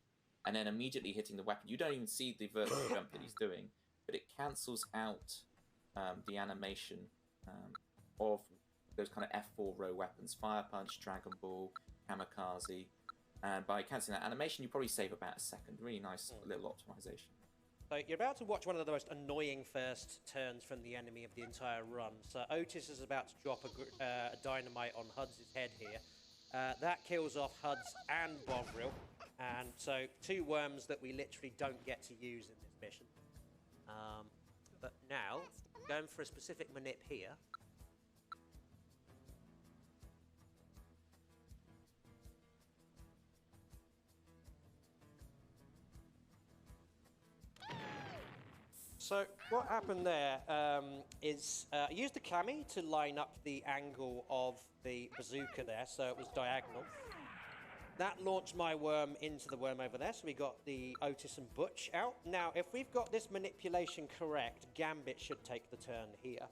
and then immediately hitting the weapon, you don't even see the vertical jump that he's doing, but it cancels out the animation of those kind of F4 row weapons, Fire Punch, Dragon Ball, Kamikaze. And by cancelling that animation, you probably save about a second. Really nice little optimization. So you're about to watch one of the most annoying first turns from the enemy of the entire run. So Otis is about to drop a dynamite on Hud's head here. That kills off Huds and Bovril. And so 2 worms that we literally don't get to use in this mission. But now, going for a specific manip here. So what happened there is I used the clammy to line up the angle of the bazooka there, so it was diagonal. That launched my worm into the worm over there, so we got the Otis and Butch out. Now, if we've got this manipulation correct, Gambit should take the turn here.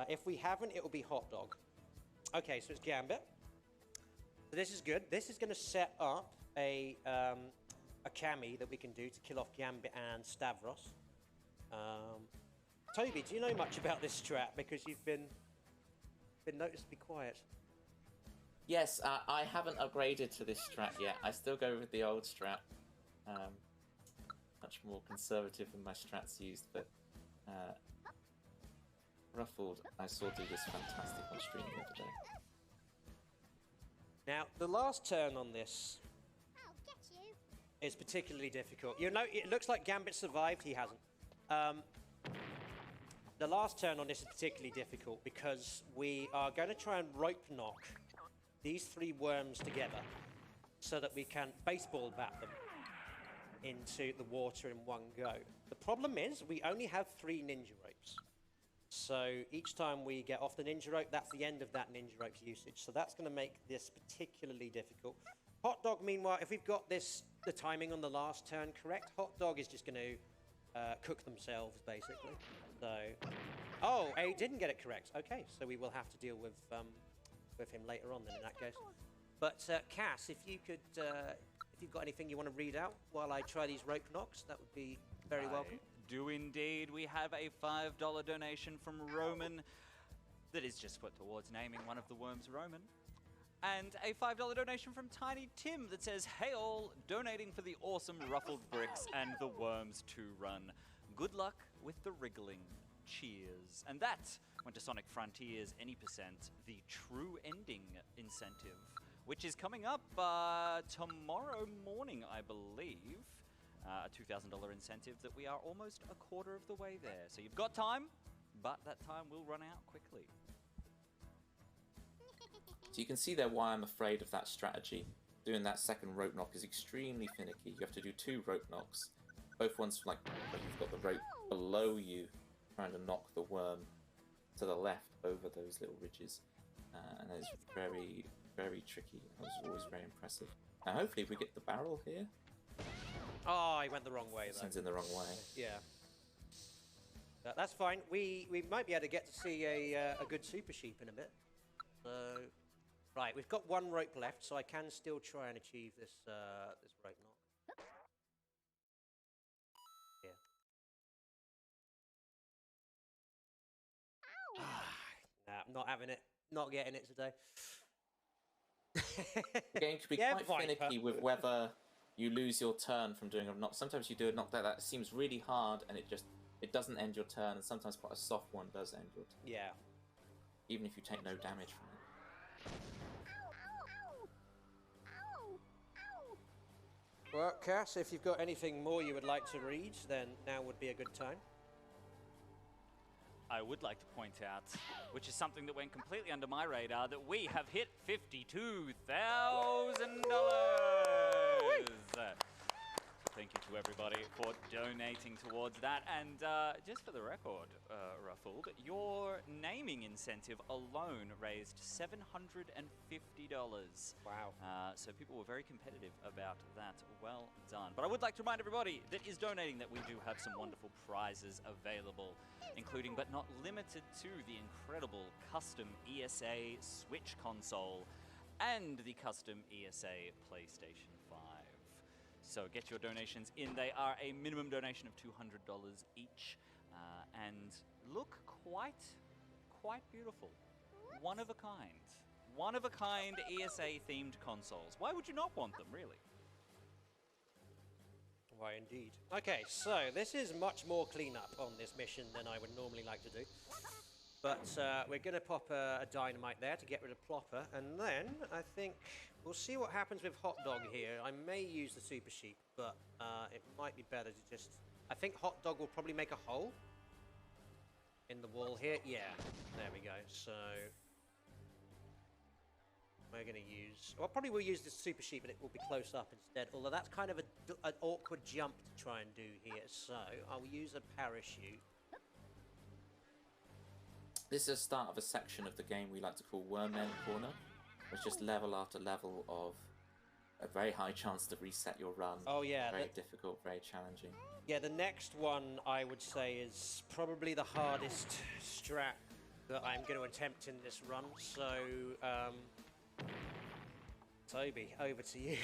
If we haven't, it will be Hot Dog. Okay, so it's Gambit. So this is good. This is going to set up a cami that we can do to kill off Gambit and Stavros. Toby, do you know much about this strat? Because you've been noticed to be quiet. Yes, I haven't upgraded to this strat yet. I still go with the old strat. Much more conservative than my strats used, but Ruffled, I saw do this fantastic on stream the other day. Now, the last turn on this is particularly difficult. You know, it looks like Gambit survived, he hasn't. The last turn on this is particularly difficult because we are going to try and rope knock these 3 worms together so that we can baseball bat them into the water in one go. The problem is we only have 3 ninja ropes. So each time we get off the ninja rope, that's the end of that ninja rope's usage. So that's going to make this particularly difficult. Hot Dog, meanwhile, if we've got the timing on the last turn correct, Hot Dog is just going to cook themselves, basically. So, oh, he didn't get it correct. Okay, so we will have to deal with him later on then in that case. But Cass, if you could, if you've got anything you want to read out while I try these rope knocks, that would be very welcome. Do indeed. We have a $5 donation from Roman that is just put towards naming one of the worms Roman. And a $5 donation from Tiny Tim that says, "Hey all, donating for the awesome RuffledBricks and the worms to run. Good luck with the wriggling. Cheers." And that went to Sonic Frontiers Any Percent, the true ending incentive, which is coming up tomorrow morning, I believe. A $2,000 incentive that we are almost a quarter of the way there. So you've got time, but that time will run out quickly. So you can see there why I'm afraid of that strategy. Doing that second rope knock is extremely finicky. You have to do 2 rope knocks. Both ones like you've got the rope below you, trying to knock the worm to the left over those little ridges. And it's very, very tricky. It was always very impressive. Now hopefully if we get the barrel here. Oh, he went the wrong way, though. Sends in the wrong way. Yeah. That's fine. We might be able to get to see a good super sheep in a bit. So, right, we've got 1 rope left, so I can still try and achieve this this rope knock. Yeah. Nah, I'm not having it. Not getting it today. The game can be quite finicky with whether you lose your turn from doing a knock. Sometimes you do a knock that seems really hard and it doesn't end your turn, and sometimes quite a soft one does end your turn. Yeah. Even if you take no damage from it. Well, Cass, if you've got anything more you would like to read, then now would be a good time. I would like to point out, which is something that went completely under my radar, that we have hit $52,000. Thank you to everybody for donating towards that. And just for the record, Ruffled, your naming incentive alone raised $750. Wow. So people were very competitive about that. Well done. But I would like to remind everybody that is donating that we do have some wonderful prizes available, including but not limited to the incredible custom ESA Switch console and the custom ESA PlayStation 5. So get your donations in. They are a minimum donation of $200 each, and look quite beautiful. One of a kind ESA-themed consoles. Why would you not want them, really? Why, indeed. Okay, so this is much more cleanup on this mission than I would normally like to do. But we're going to pop a dynamite there to get rid of Plopper, and then I think we'll see what happens with Hot Dog here. I may use the Super Sheep, but it might be better to just... I think Hot Dog will probably make a hole in the wall here. Yeah, there we go. So we're going to use... Well, probably we'll use the Super Sheep, but it will be close up instead, although that's kind of an awkward jump to try and do here. So I'll use a parachute. This is the start of a section of the game we like to call Wormmen Corner. It's just level after level of a very high chance to reset your run. Oh yeah. Very difficult, very challenging. Yeah, the next one I would say is probably the hardest strat that I'm going to attempt in this run. So, Toby, over to you.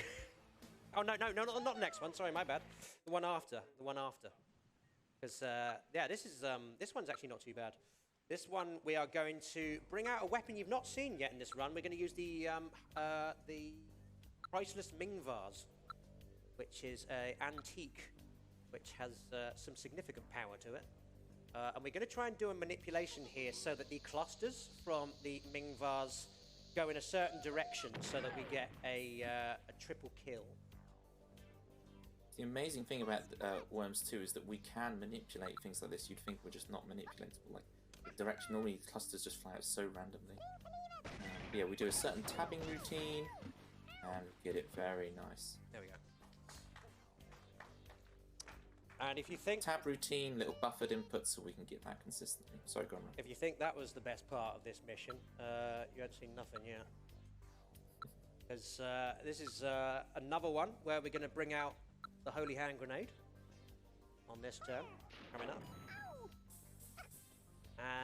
Oh no, not the next one. Sorry, my bad. The one after. The one after. Because yeah, this one's actually not too bad. This one, we are going to bring out a weapon you've not seen yet in this run. We're going to use the priceless Ming vase, which is an antique, which has some significant power to it. And we're going to try and do a manipulation here so that the clusters from the Ming vase go in a certain direction so that we get a triple kill. The amazing thing about Worms 2 is that we can manipulate things like this. You'd think we're just not manipulatable. Like, direction, normally clusters just fly out so randomly. Yeah, we do a certain tabbing routine and get it very nice. There we go. And if you think... Tab routine, little buffered inputs so we can get that consistently. Sorry, go on. If you think that was the best part of this mission, you had seen nothing yet. Because this is another one where we're going to bring out the Holy Hand Grenade on this turn, coming up.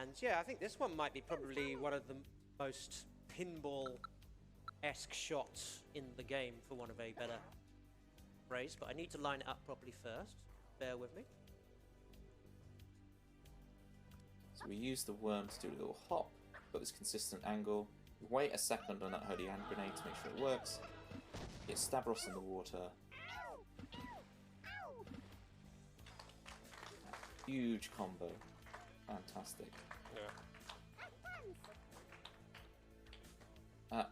And yeah, I think this one might be probably one of the most pinball-esque shots in the game, for want of a better phrase. But I need to line it up properly first. Bear with me. So we use the worm to do a little hop, got this consistent angle. We wait a second on that Holy Hand Grenade to make sure it works. Get Stavros in the water. Huge combo. Fantastic. Yeah.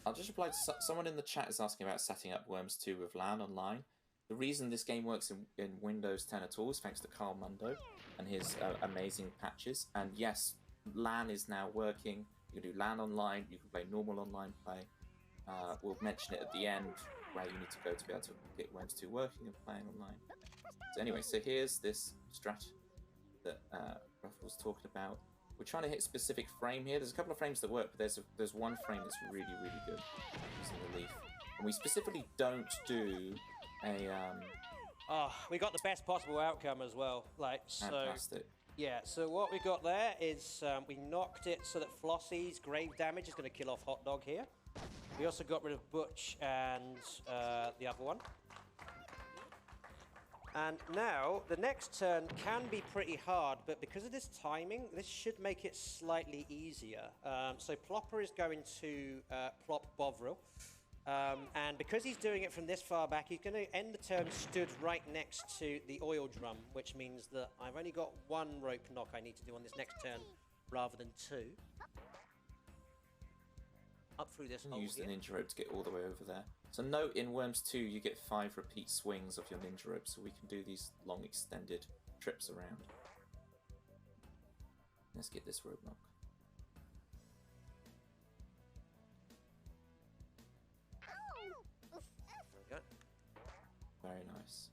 I'll just reply to someone in the chat is asking about setting up Worms 2 with LAN online. The reason this game works in Windows 10 at all is thanks to Carl Mundo and his amazing patches. And yes, LAN is now working. You can do LAN online, you can play normal online play. We'll mention it at the end where you need to go to be able to get Worms 2 working and playing online. So anyway, so here's this strat that Ruffle was talking about. We're trying to hit a specific frame here. There's a couple of frames that work, but there's one frame that's really, really good using the leaf. And we specifically don't do a... Oh, we got the best possible outcome as well. Like, so... Fantastic. Yeah, so what we got there is we knocked it so that Flossie's grave damage is going to kill off Hot Dog here. We also got rid of Butch and the other one. And now, the next turn can be pretty hard, but because of this timing, this should make it slightly easier. So Plopper is going to plop Bovril. And because he's doing it from this far back, he's going to end the turn stood right next to the oil drum, which means that I've only got one rope knock I need to do on this next turn, rather than two. Up through this hole Use the here. ninja rope to get all the way over there. So note, in Worms 2, you get 5 repeat swings of your ninja rope, so we can do these long extended trips around. Let's get this rope knock. There we go. Very nice.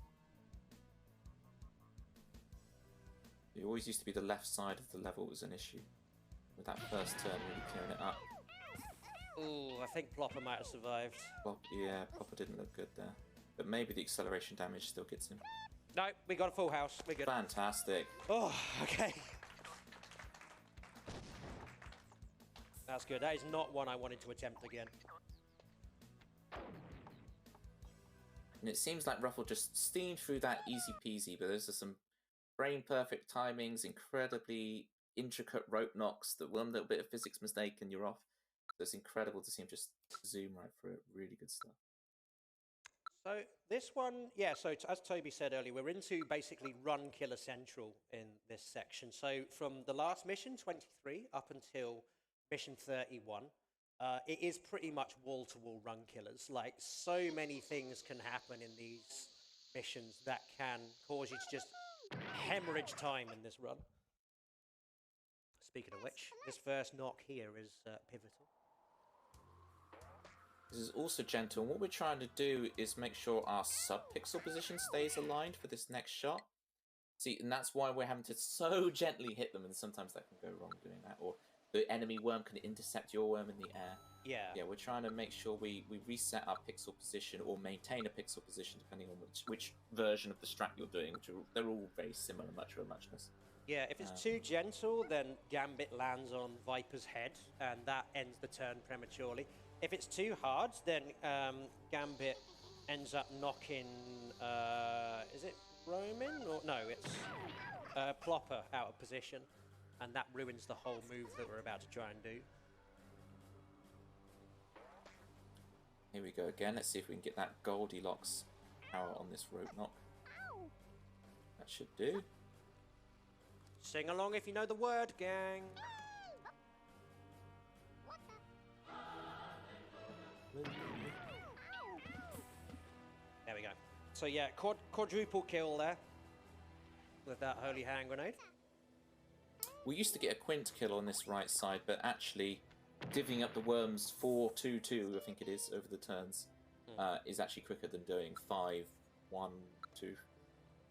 It always used to be the left side of the level was an issue. With that first turn, really clearing it up. Ooh, I think Plopper might have survived. Yeah, Plopper didn't look good there. But maybe the acceleration damage still gets him. No, we got a full house. We're good. Fantastic. Oh, okay. That's good. That is not one I wanted to attempt again. And it seems like Ruffle just steamed through that easy peasy, but those are some brain perfect timings, incredibly intricate rope knocks, that one little bit of physics mistake and you're off. So it's incredible to see him just zoom right through it. Really good stuff. So this one, yeah, so as Toby said earlier, we're into basically run killer central in this section. So from the last mission, 23, up until mission 31, it is pretty much wall-to-wall run killers. Like, so many things can happen in these missions that can cause you to just hemorrhage time in this run. Speaking of which, this first knock here is pivotal. This is also gentle, and what we're trying to do is make sure our sub-pixel position stays aligned for this next shot. See, and that's why we're having to so gently hit them, and sometimes that can go wrong doing that, or the enemy worm can intercept your worm in the air. Yeah. Yeah, we're trying to make sure we reset our pixel position, or maintain a pixel position, depending on which version of the strat you're doing, which they're all very similar, much of a muchness. Yeah, if it's too gentle, then Gambit lands on Viper's head, and that ends the turn prematurely. If it's too hard, then Gambit ends up knocking, is it Roman? Or no, it's Plopper out of position, and that ruins the whole move that we're about to try and do. Here we go again. Let's see if we can get that Goldilocks power on this rope knock. That should do. Sing along if you know the word, gang. There we go. So yeah, quadruple kill there with that holy hand grenade. We used to get a quint kill on this right side, but actually divvying up the worms 4-2-2, I think it is, over the turns, is actually quicker than doing 5-1-2.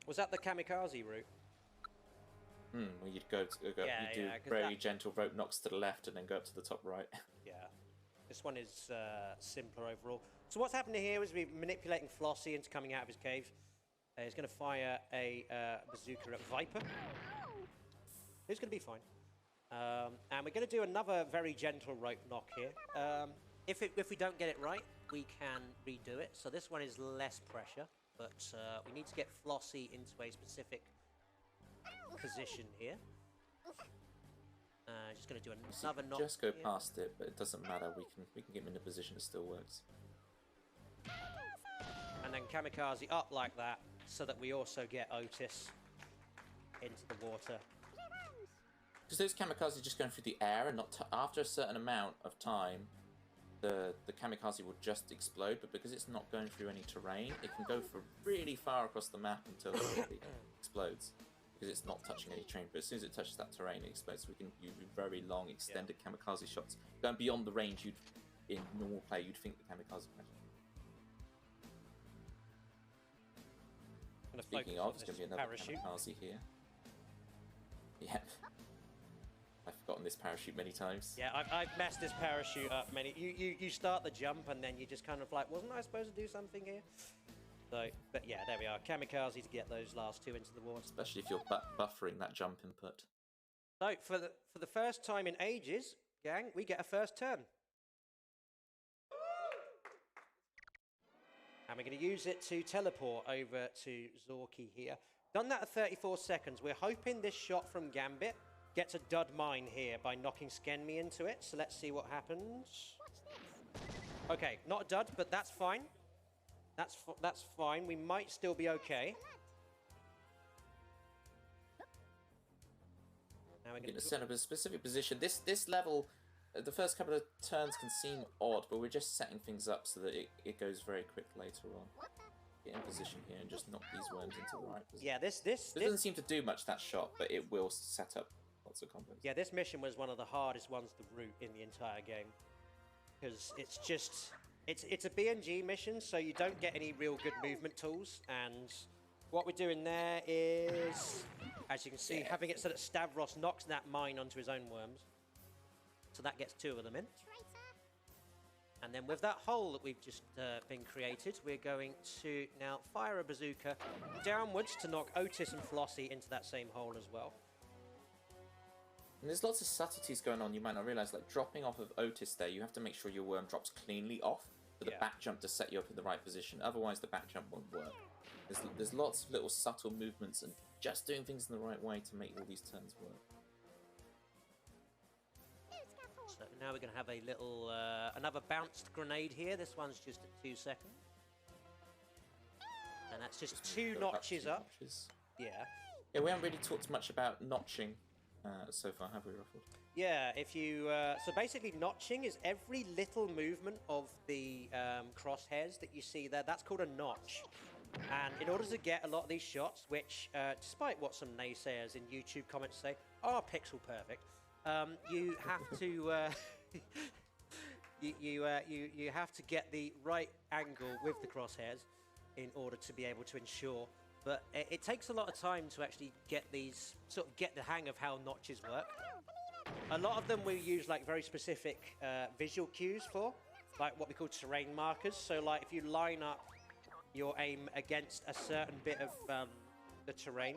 Was that the kamikaze route? Where you'd go, you do very gentle rope knocks to the left and then go up to the top right. Yeah. This one is simpler overall. So what's happening here is we're manipulating Flossie into coming out of his cave. He's going to fire a bazooka at Viper. Who's going to be fine. And we're going to do another very gentle rope knock here. If we don't get it right, we can redo it. So this one is less pressure, but we need to get Flossie into a specific position here. Just going to do another knock. Just go past it, but it doesn't matter. We can get him in a position that still works. And then kamikaze up like that, so that we also get Otis into the water. Because those kamikaze just going through the air, and not after a certain amount of time, the kamikaze will just explode. But because it's not going through any terrain, it can go for really far across the map until it really explodes. Because it's not touching any terrain, but as soon as it touches that terrain, it explodes. So we can use very long, extended kamikaze shots, going beyond the range in normal play you'd think the kamikaze would. Speaking of, there's going to be another kamikaze here. Yeah, I've forgotten this parachute many times. Yeah, I've messed this parachute up many. You start the jump and then you just kind of like, wasn't I supposed to do something here? So, but yeah, there we are. Kamikaze to get those last two into the water. Especially if you're buffering that jump input. So for the first time in ages, gang, we get a first turn. And we're going to use it to teleport over to Zorky here. Done that at 34 seconds. We're hoping this shot from Gambit gets a dud mine here by knocking Skenme into it. So let's see what happens. Okay, not a dud, but that's fine. That's fine. We might still be okay. Now we're going to set up a specific position. This level, the first couple of turns can seem odd, but we're just setting things up so that it goes very quick later on. Get in position here and just knock these worms into the right position. Yeah, this doesn't seem to do much, that shot, but it will set up lots of combos. Yeah, this mission was one of the hardest ones to route in the entire game. Because it's just... It's a BNG mission, so you don't get any real good movement tools, and what we're doing there is, as you can see, having it so that Stavros knocks that mine onto his own worms. So that gets two of them in. And then with that hole that we've just been created, we're going to now fire a bazooka downwards to knock Otis and Flossie into that same hole as well. And there's lots of subtleties going on you might not realise, like dropping off of Otis there, you have to make sure your worm drops cleanly off for the back jump to set you up in the right position, otherwise the back jump won't work. There's lots of little subtle movements and just doing things in the right way to make all these turns work. So now we're going to have a little, another bounced grenade here. This one's just at 2 seconds. And that's just Just two go notches two up. notches. Yeah. Yeah, we haven't really talked much about notching so far, have we, Ruffled? Yeah, if you... so basically, notching is every little movement of the crosshairs that you see there. That's called a notch. And in order to get a lot of these shots, which, despite what some naysayers in YouTube comments say, are pixel perfect, you have to... you have to get the right angle with the crosshairs in order to be able to ensure. But it takes a lot of time to actually get these, sort of get the hang of how notches work. A lot of them we use like very specific visual cues for, like what we call terrain markers. So like if you line up your aim against a certain bit of the terrain,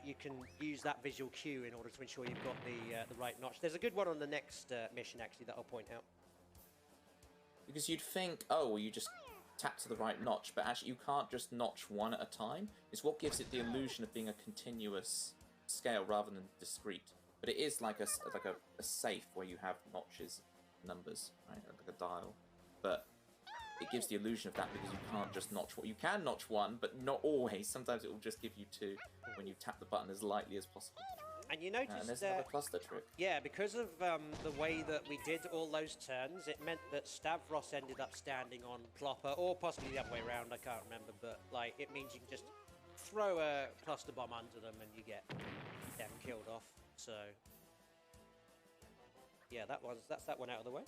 you can use that visual cue in order to ensure you've got the right notch. There's a good one on the next mission actually that I'll point out. Because you'd think, oh, well, you just tap to the right notch, but actually you can't just notch one at a time. It's what gives it the illusion of being a continuous scale rather than discrete. But it is like a safe where you have notches, numbers, right, like a dial. But it gives the illusion of that because you can't just notch one. You can notch one, but not always. Sometimes it will just give you two when you tap the button as lightly as possible. And you notice and there's another cluster trick. Yeah, because of the way that we did all those turns, it meant that Stavros ended up standing on Plopper, or possibly the other way around, I can't remember, but like it means you can just throw a cluster bomb under them and you get them killed off. So yeah, that's that one out of the way.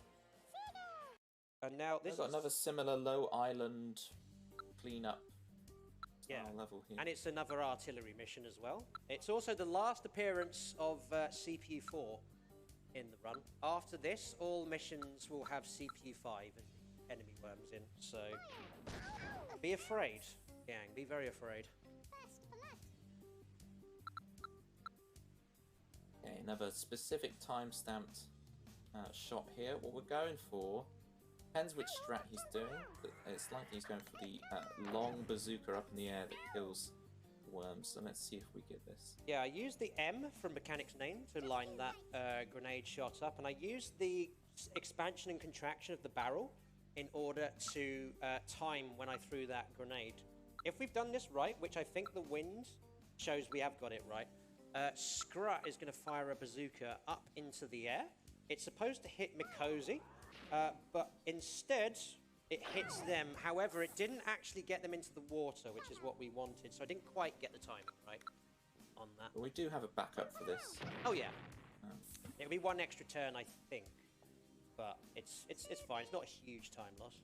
And now this I've got another similar low island cleanup level here. And it's another artillery mission as well. It's also the last appearance of CPU4 in the run. After this, all missions will have CPU5 and enemy worms in. So be afraid, gang. Be very afraid. Okay, another specific time-stamped shot here. What we're going for depends which strat he's doing, but it's likely he's going for the long bazooka up in the air that kills worms. So let's see if we get this. Yeah, I used the M from Mechanic's Name to line that grenade shot up, and I used the expansion and contraction of the barrel in order to time when I threw that grenade. If we've done this right, which I think the wind shows we have got it right, Scrut is going to fire a bazooka up into the air. It's supposed to hit Mikosi, but instead it hits them. However, it didn't actually get them into the water, which is what we wanted. So I didn't quite get the timing right on that. But we do have a backup for this. Oh yeah, it'll be one extra turn, I think, but it's fine. It's not a huge time loss.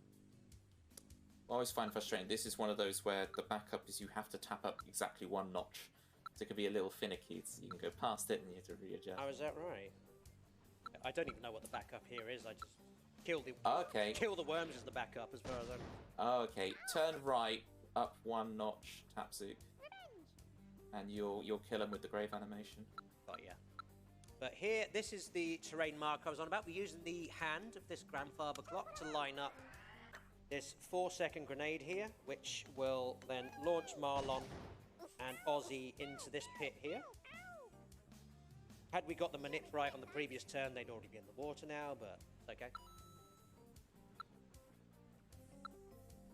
I always find frustrating. This is one of those where the backup is you have to tap up exactly one notch. So it can be a little finicky. So you can go past it and you have to readjust. Oh, is that right? I don't even know what the backup here is. I just kill the worms as the backup as far as I'm... Okay, turn right, up one notch, tap Zook. And you'll kill him with the grave animation. Oh yeah. But here, this is the terrain mark I was on about. We're using the hand of this grandfather clock to line up this 4-second grenade here, which will then launch Marlon and Ozzy into this pit here. Had we got the manip right on the previous turn, they'd already be in the water now, but it's okay.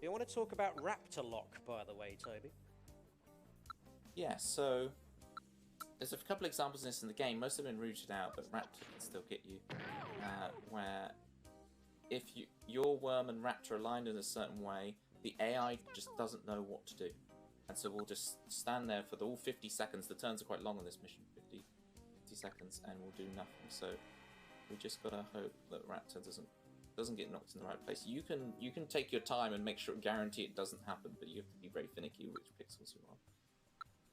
You want to talk about Raptor Lock, by the way, Toby? Yeah, so there's a couple examples of this in the game. Most have been rooted out, but Raptor can still get you. Where if your worm and Raptor are aligned in a certain way, the AI just doesn't know what to do. And so we'll just stand there for the all 50 seconds. The turns are quite long on this mission, 50 seconds, and we'll do nothing. So we just gotta hope that Raptor doesn't get knocked in the right place. You can take your time and make sure, guarantee it doesn't happen, but you have to be very finicky which pixels you're on.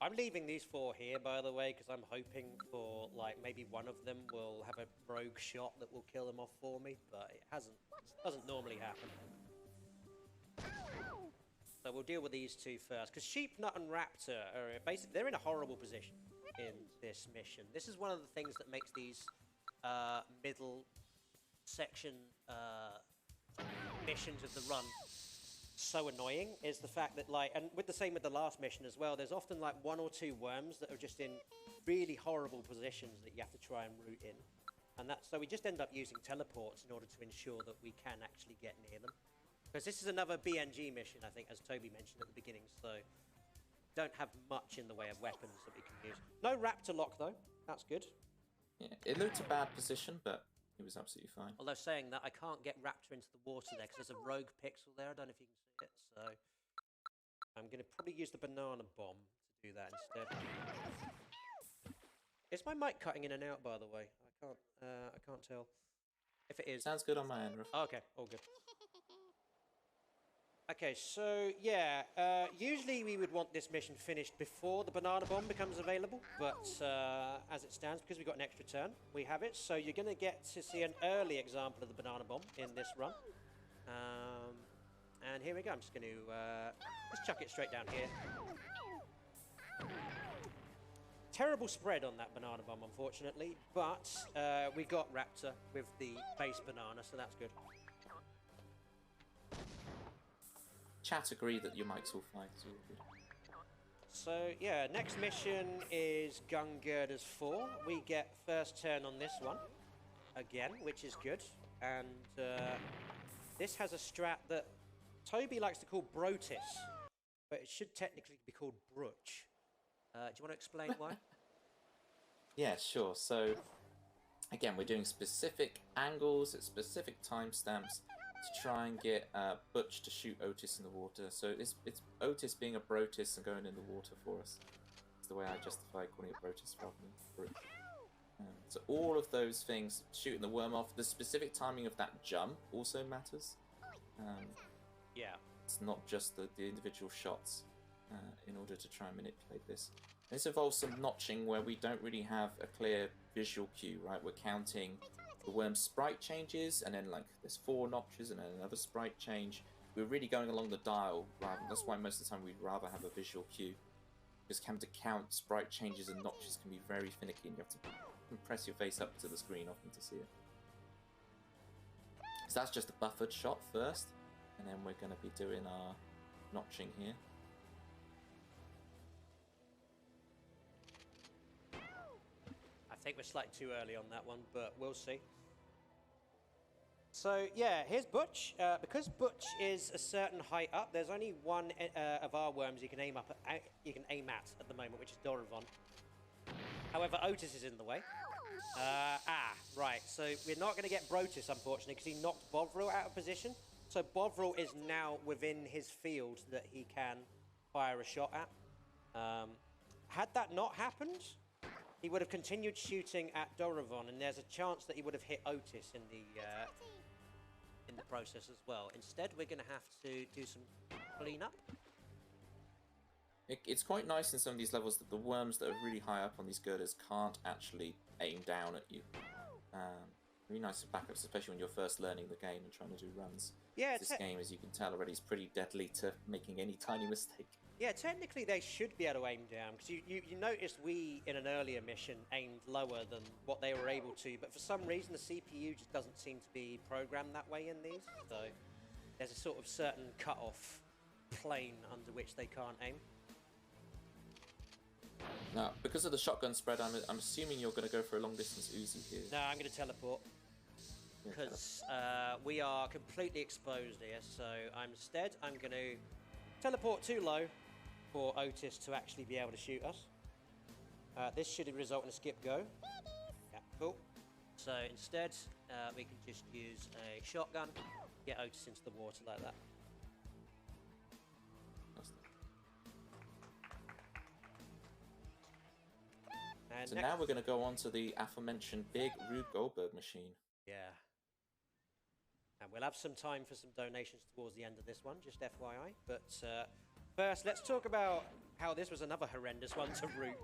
I'm leaving these 4 here, by the way, because I'm hoping for, like, maybe one of them will have a rogue shot that will kill them off for me, but it doesn't normally happen. So we'll deal with these 2 first, because Sheepnut and Raptor are basically, they're in a horrible position in this mission. This is one of the things that makes these middle section missions of the run so annoying, is the fact that, like, and with the same with the last mission as well, there's often like 1 or 2 worms that are just in really horrible positions that you have to try and root in, and so we just end up using teleports in order to ensure that we can actually get near them. Because this is another BNG mission, I think, as Toby mentioned at the beginning, so don't have much in the way of weapons that we can use. No Raptor lock, though. That's good. Yeah, it looked a bad position, but it was absolutely fine. Although saying that, I can't get Raptor into the water there because there's a rogue pixel there. I don't know if you can see it, so I'm going to probably use the banana bomb to do that instead. Is my mic cutting in and out, by the way? I can't tell. If it is, Sounds good on my end, Ruff. oh, okay, all good. Okay, so yeah, usually we would want this mission finished before the banana bomb becomes available, but as it stands, because we've got an extra turn, we have it. So you're going to get to see an early example of the banana bomb in this run. And here we go. I'm just going to just chuck it straight down here. Terrible spread on that banana bomb, unfortunately, but we got Raptor with the base banana, so that's good. Chat agree that your mic's all fine. It's all good. So yeah, next mission is Gun Girders 4. We get first turn on this one again, which is good. And this has a strat that Toby likes to call Brotis, but it should technically be called Brooch. Do you want to explain why? Yeah, sure. So again, we're doing specific angles at specific timestamps to try and get Butch to shoot Otis in the water. So it's Otis being a Brotis and going in the water for us. That's the way I justify calling it Brotis rather than Brooch. So all of those things, shooting the worm off, the specific timing of that jump also matters. Yeah. It's not just the individual shots in order to try and manipulate this. This involves some notching where we don't really have a clear visual cue, right? We're counting the worm's sprite changes, and then like there's 4 notches and then another sprite change. We're really going along the dial, that's why most of the time we'd rather have a visual cue. Because having to count sprite changes and notches can be very finicky, and you have to press your face up to the screen often to see it. So that's just a buffered shot first, and then we're going to be doing our notching here. I think we're slightly too early on that one, but we'll see. So yeah, here's Butch. Because Butch is a certain height up, there's only one of our worms you can aim at the moment, which is Doravon. However, Otis is in the way. Right. So we're not going to get Brotis, unfortunately, because he knocked Bovril out of position. So Bovril is now within his field that he can fire a shot at. Had that not happened, he would have continued shooting at Doravon, and there's a chance that he would have hit Otis in the process as well. Instead, we're going to have to do some cleanup. It's quite nice in some of these levels that the worms that are really high up on these girders can't actually aim down at you. Really nice backups, especially when you're first learning the game and trying to do runs. Yeah, this game, as you can tell already, is pretty deadly to making any tiny mistake. Yeah, technically they should be able to aim down, because you noticed we, in an earlier mission, aimed lower than what they were able to, but for some reason the CPU just doesn't seem to be programmed that way in these, so there's a sort of certain cut-off plane under which they can't aim. Now, because of the shotgun spread, I'm assuming you're going to go for a long-distance Uzi here. No, I'm going to teleport, because we are completely exposed here, so instead I'm going to teleport too low for Otis to actually be able to shoot us. This should result in a skip go. Yeah, cool. So instead, we can just use a shotgun, get Otis into the water like that. And so now we're going to go on to the aforementioned big Rube Goldberg machine. Yeah. And we'll have some time for some donations towards the end of this one, just FYI. But first, let's talk about how this was another horrendous one to root.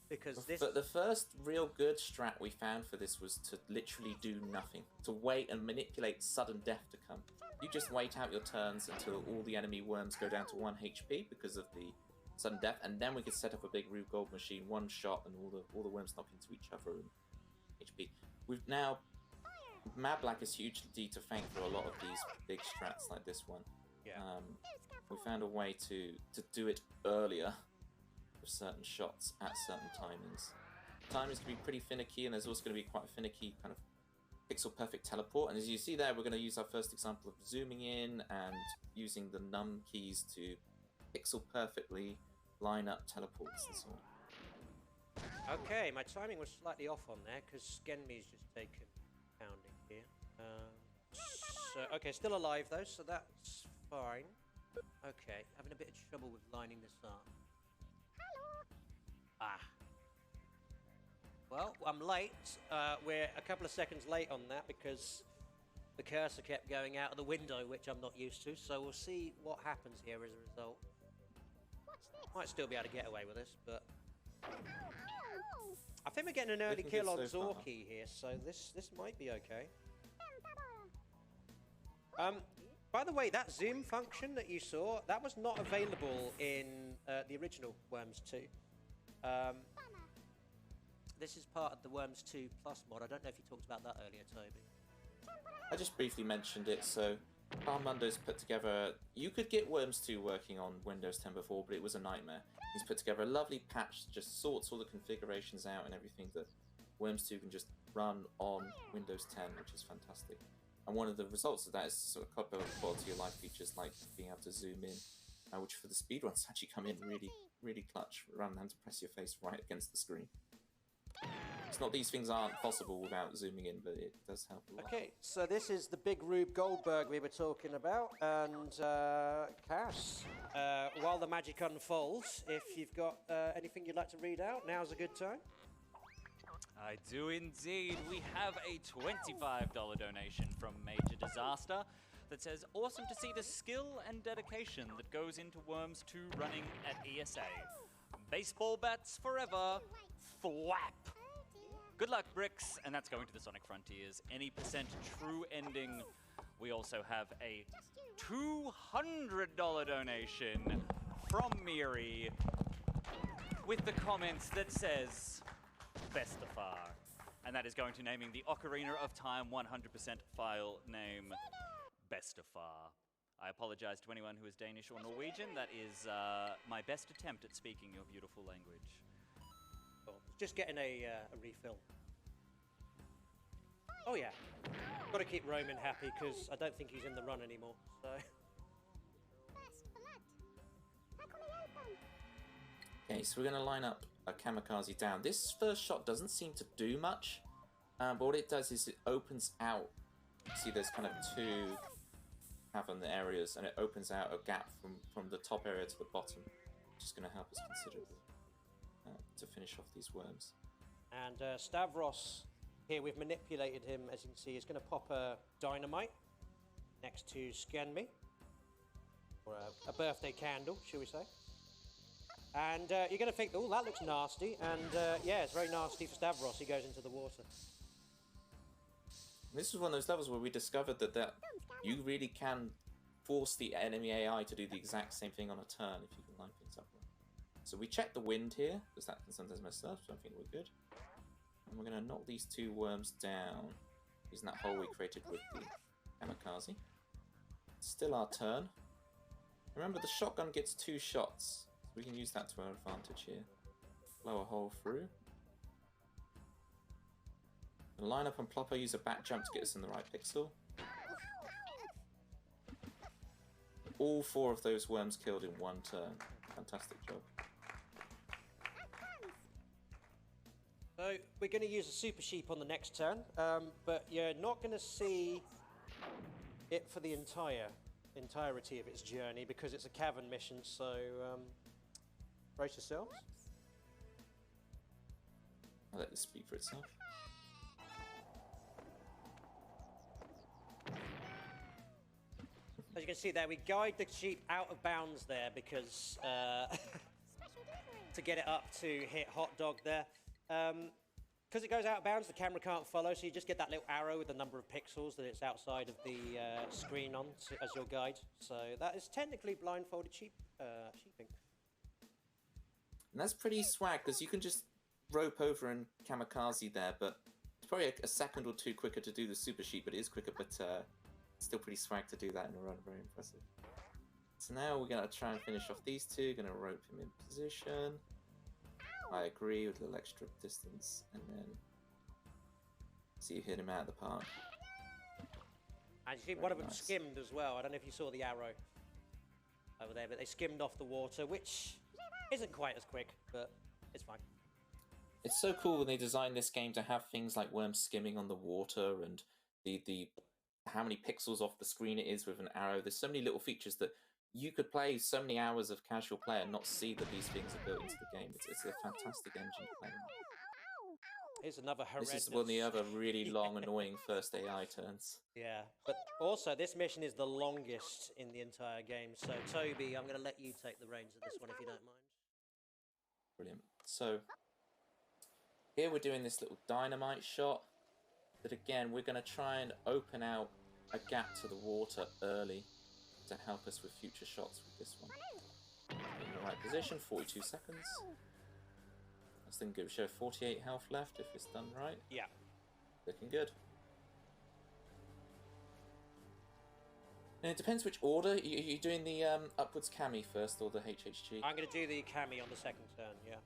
Because this... But the first real good strat we found for this was to literally do nothing. To wait and manipulate sudden death to come. You just wait out your turns until all the enemy worms go down to 1 HP because of the sudden death, and then we could set up a big Rube Gold machine, one shot, and all the worms knock into each other and HP. We've now... Mad Black is hugely to thank for a lot of these big strats like this one. Yeah. We found a way to do it earlier with certain shots at certain timings. Timings can be pretty finicky, and there's also going to be quite a finicky kind of pixel perfect teleport. And as you see there, we're going to use our first example of zooming in and using the num keys to pixel perfectly line up teleports and so on. Okay, my timing was slightly off on there because Skenmi's just taken pounding here. Okay, still alive though, so that's fine. Okay, having a bit of trouble with lining this up. Ah. Well, I'm late. We're a couple of seconds late on that because the cursor kept going out of the window, which I'm not used to. So we'll see what happens here as a result. Might still be able to get away with this, but I think we're getting an early kill on Zorky here, so this might be okay. By the way, that zoom function that you saw, that was not available in the original Worms 2. This is part of the Worms 2 Plus mod. I don't know if you talked about that earlier, Toby. I just briefly mentioned it, so Armando's put together... You could get Worms 2 working on Windows 10 before, but it was a nightmare. He's put together a lovely patch that just sorts all the configurations out and everything that Worms 2 can just run on Windows 10, which is fantastic. And one of the results of that is sort of couple of quality of life features like being able to zoom in, which for the speedruns actually come in really, really clutch, rather than having to press your face right against the screen. It's not these things aren't possible without zooming in, but it does help a lot. Okay, so this is the big Rube Goldberg we were talking about, and Cass, while the magic unfolds, if you've got anything you'd like to read out, now's a good time. I do indeed. We have a $25 donation from Major Disaster that says, awesome to see the skill and dedication that goes into Worms 2 running at ESA. Baseball bats forever. Thwap. Good luck, Bricks. And that's going to the Sonic Frontiers. Any percent true ending. We also have a $200 donation from Miri with the comments that says, Bestafar. And that is going to naming the Ocarina of Time 100% file name Bestafar. I apologize to anyone who is Danish or Norwegian. That is my best attempt at speaking your beautiful language. Cool. Just getting a refill. Oh yeah. Got to keep Roman happy because I don't think he's in the run anymore. So. Okay, so we're going to line up a kamikaze down. This first shot doesn't seem to do much, but what it does is it opens out. See, there's kind of two cavern areas, and it opens out a gap from the top area to the bottom, which is going to help us considerably to finish off these worms. And Stavros, here we've manipulated him, as you can see, is going to pop a dynamite next to Skenmi, or a birthday candle, shall we say. And you're going to think, oh, that looks nasty. And yeah, it's very nasty for Stavros. He goes into the water. This is one of those levels where we discovered that you really can force the enemy AI to do the exact same thing on a turn if you can line things up. So we check the wind here, because that can sometimes mess up, so I think we're good. And we're going to knock these two worms down, using that hole we created with the kamikaze. Still our turn. Remember, the shotgun gets 2 shots. We can use that to our advantage here. Blow a hole through. Line up and Plopper, use a back jump to get us in the right pixel. All 4 of those worms killed in 1 turn. Fantastic job. So we're going to use a Super Sheep on the next turn, but you're not going to see it for the entirety of its journey because it's a cavern mission, so brace yourselves. I'll let this speak for itself. As you can see there, we guide the sheep out of bounds there because to get it up to hit Hot Dog there. Because it goes out of bounds, the camera can't follow, so you just get that little arrow with the number of pixels that it's outside of the screen on as your guide. So that is technically blindfolded sheeping. And that's pretty swag, because you can just rope over and kamikaze there, but it's probably a second or 2 quicker to do the Super Sheep, but it is quicker, but still pretty swag to do that in a run. Very impressive. So now we're going to try and finish off these 2, going to rope him in position. I agree with a little extra distance, and then So you hit him out of the park. And you see one of them nice. skimmed as well. I don't know if you saw the arrow over there, but they skimmed off the water, which isn't quite as quick, but it's fine. It's so cool when they designed this game to have things like worms skimming on the water and the how many pixels off the screen it is with an arrow. There's so many little features that you could play so many hours of casual play and not see that these things are built into the game. It's a fantastic engine to play on. Here's another horrendous... This is one of the other really long, annoying first AI turns. Yeah, but also this mission is the longest in the entire game. So Toby, I'm going to let you take the reins of this one if you don't mind. Brilliant. So here we're doing this little dynamite shot. That again, we're going to try and open out a gap to the water early to help us with future shots with this one. In the right position, 42 seconds. That's looking good. We show 48 health left if it's done right. Yeah. Looking good. And it depends which order. You're doing the upwards cami first or the HHG? I'm going to do the cami on the second turn, yeah.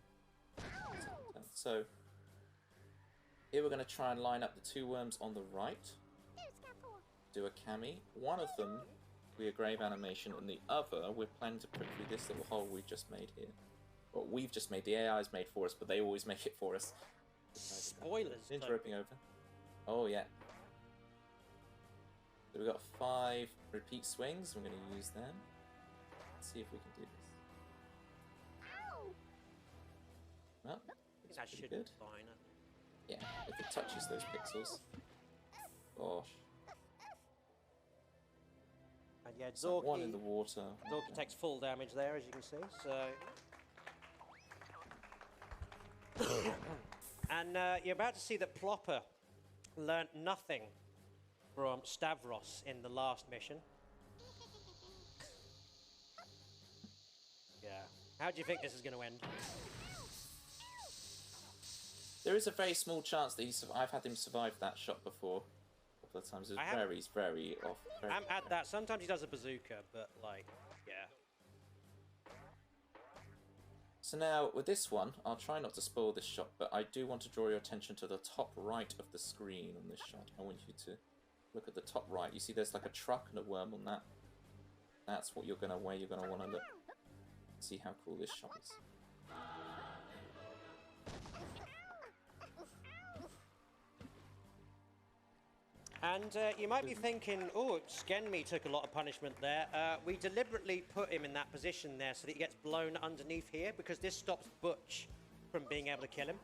So here we're going to try and line up the two worms on the right. Do a cami. One of them will be a grave animation, and the other we're planning to put through this little hole we've just made here. Well, we've just made, the AI's made for us, but they always make it for us. Spoilers. Interrupting over. Oh yeah. So we've got 5 repeat swings. I'm going to use them. Let's see if we can do this. Well, it's That pretty should good. be fine. Yeah, if it touches those pixels. Gosh. And yeah, So one in the Zorky water. takes full damage there, as you can see. So, and you're about to see that Plopper learnt nothing from Stavros in the last mission. Yeah. How do you think this is going to end? There is a very small chance that I've had him survive that shot before. A couple of times. It's very off. I'm at that. Sometimes he does a bazooka, but like, yeah. So now, with this one, I'll try not to spoil this shot, but I do want to draw your attention to the top right of the screen on this shot. I want you to look at the top right. You see there's like a truck and a worm on that. That's what where you're gonna want to look. See how cool this shot is. And you might be thinking, oh, Skenme took a lot of punishment there. We deliberately put him in that position there so that he gets blown underneath here, because this stops Butch from being able to kill him.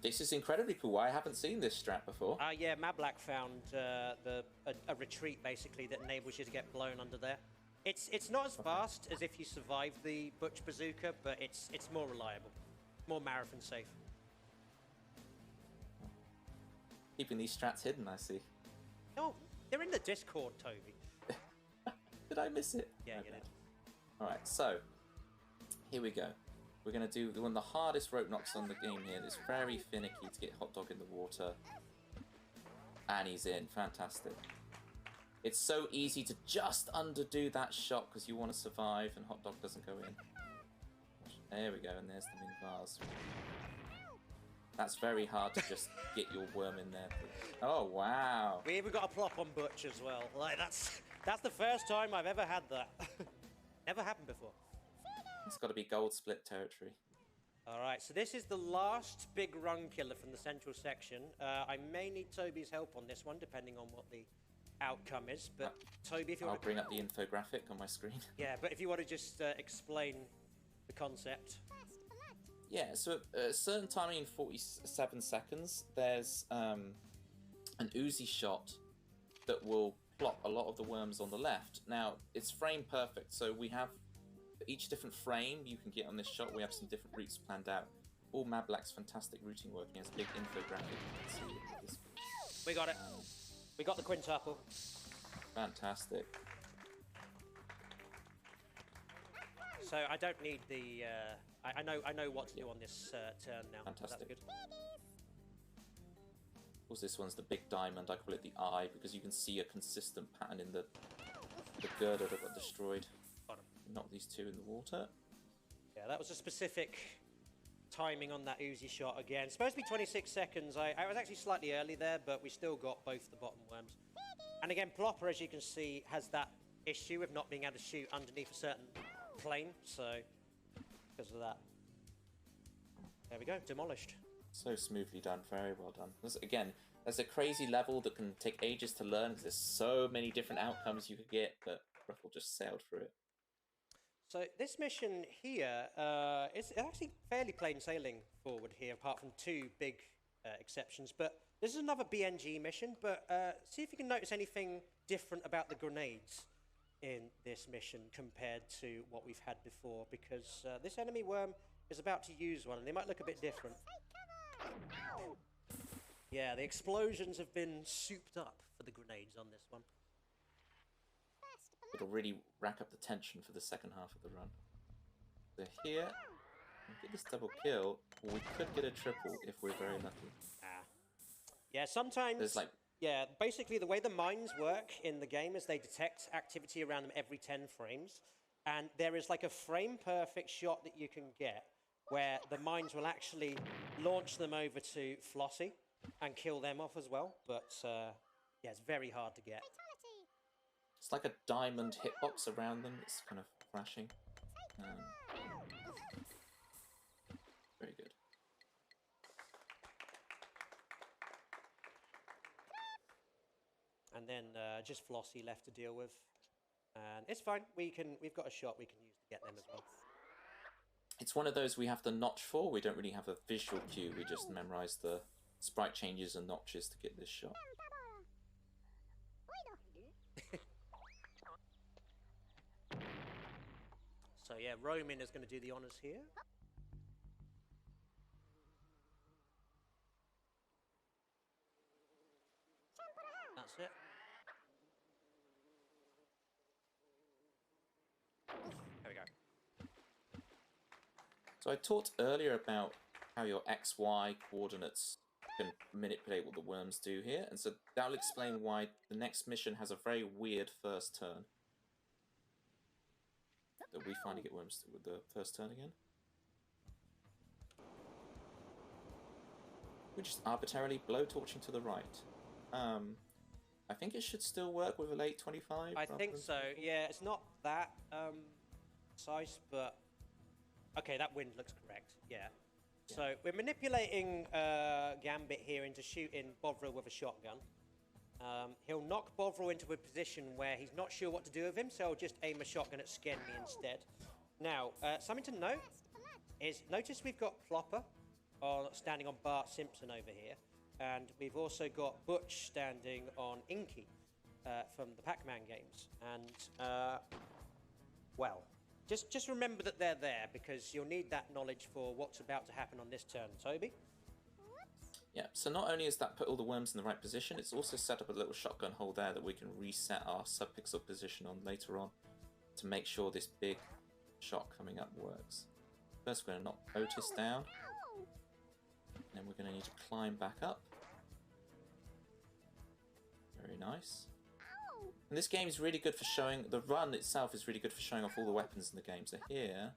This is incredibly cool. I haven't seen this strat before. Yeah, Mablak found a retreat, basically, that enables you to get blown under there. It's not as fast as if you survive the Butch bazooka, but it's more reliable, more marathon safe. Keeping these strats hidden, I see. Oh, they're in the Discord, Toby. Did I miss it? Yeah, Okay. you did. Alright, so here we go. We're going to do one of the hardest rope knocks on the game here. It's very finicky to get Hot Dog in the water. And he's in. Fantastic. It's so easy to just underdo that shot because you want to survive and Hot Dog doesn't go in. There we go, and there's the main vase. That's very hard to just get your worm in there. Oh, wow. We even got a plop on Butch as well. Like, that's the first time I've ever had that. Never happened before. It's got to be gold split territory. All right, so this is the last big run killer from the central section. I may need Toby's help on this one, depending on what the outcome is. But Toby, if you want I'll bring up the infographic on my screen. Yeah, but if you want to just explain the concept. Yeah, so at a certain timing in 47 seconds, there's an Uzi shot that will plop a lot of the worms on the left. Now, it's frame perfect, so we have each different frame you can get on this shot. We have some different routes planned out. All Mablak's fantastic routing work. He has a big infographic. You can see this. We got it. We got the quintuple. Fantastic. So I don't need the. I know what to do on this turn now. Fantastic. That's good. Of course, this one's the big diamond. I call it the eye because you can see a consistent pattern in the girder that got destroyed. Got him. Knock these two in the water. Yeah, that was a specific timing on that Uzi shot again. It's supposed to be 26 seconds. I was actually slightly early there, but we still got both the bottom worms. And again, Plopper, as you can see, has that issue of not being able to shoot underneath a certain plane, so because of that. There we go, demolished. So smoothly done, very well done. Again, that's a crazy level that can take ages to learn because there's so many different outcomes you could get, but Ruffle just sailed through it. So this mission here is actually fairly plain sailing forward here, apart from two big exceptions. But this is another BNG mission, but see if you can notice anything different about the grenades in this mission compared to what we've had before, because this enemy worm is about to use one, and they might look a bit different. Yeah, the explosions have been souped up for the grenades on this one. It'll really rack up the tension for the second half of the run. So here, we get this double kill, or we could get a triple if we're very lucky. Yeah, sometimes... There's like... Yeah, basically the way the mines work in the game is they detect activity around them every 10 frames, and there is like a frame-perfect shot that you can get where the mines will actually launch them over to Flossie and kill them off as well, but yeah, it's very hard to get. It's like a diamond hitbox around them. It's kind of flashing. Very good. And then just Flossie left to deal with, and it's fine. We've got a shot we can use to get them as well. It's one of those we have the notch for. We don't really have a visual cue. We just memorize the sprite changes and notches to get this shot. So yeah, Roman is going to do the honors here. That's it. There we go. So I talked earlier about how your XY coordinates can manipulate what the worms do here, and so that'll explain why the next mission has a very weird first turn. That we finally get worms with the first turn again. We just arbitrarily blowtorching to the right. I think it should still work with a late 25. I think so. Yeah, it's not that precise, but okay, that wind looks correct. Yeah. So we're manipulating Gambit here into shooting Bovril with a shotgun. He'll knock Bovril into a position where he's not sure what to do with him, so he'll just aim a shotgun at Skenny instead. Now, something to note is, notice we've got Plopper standing on Bart Simpson over here, and we've also got Butch standing on Inky from the Pac-Man games. And, well, just remember that they're there, because you'll need that knowledge for what's about to happen on this turn. Toby? Yeah, so not only has that put all the worms in the right position, it's also set up a little shotgun hole there that we can reset our subpixel position on later on to make sure this big shot coming up works. First we're going to knock Otis down, then we're going to need to climb back up. Very nice. And this game is really good for showing, the run itself is really good for showing off all the weapons in the game. So here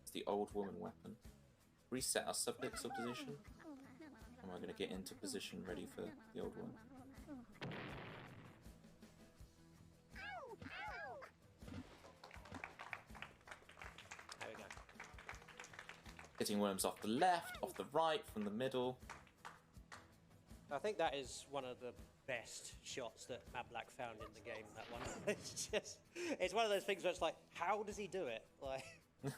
is the old woman weapon. Reset our subpixel position. And we're going to get into position ready for the old one. There we go. Hitting worms off the left, off the right, from the middle. I think that is one of the best shots that Matt Black found in the game, that one. It's just, it's one of those things where it's like, how does he do it? Like, and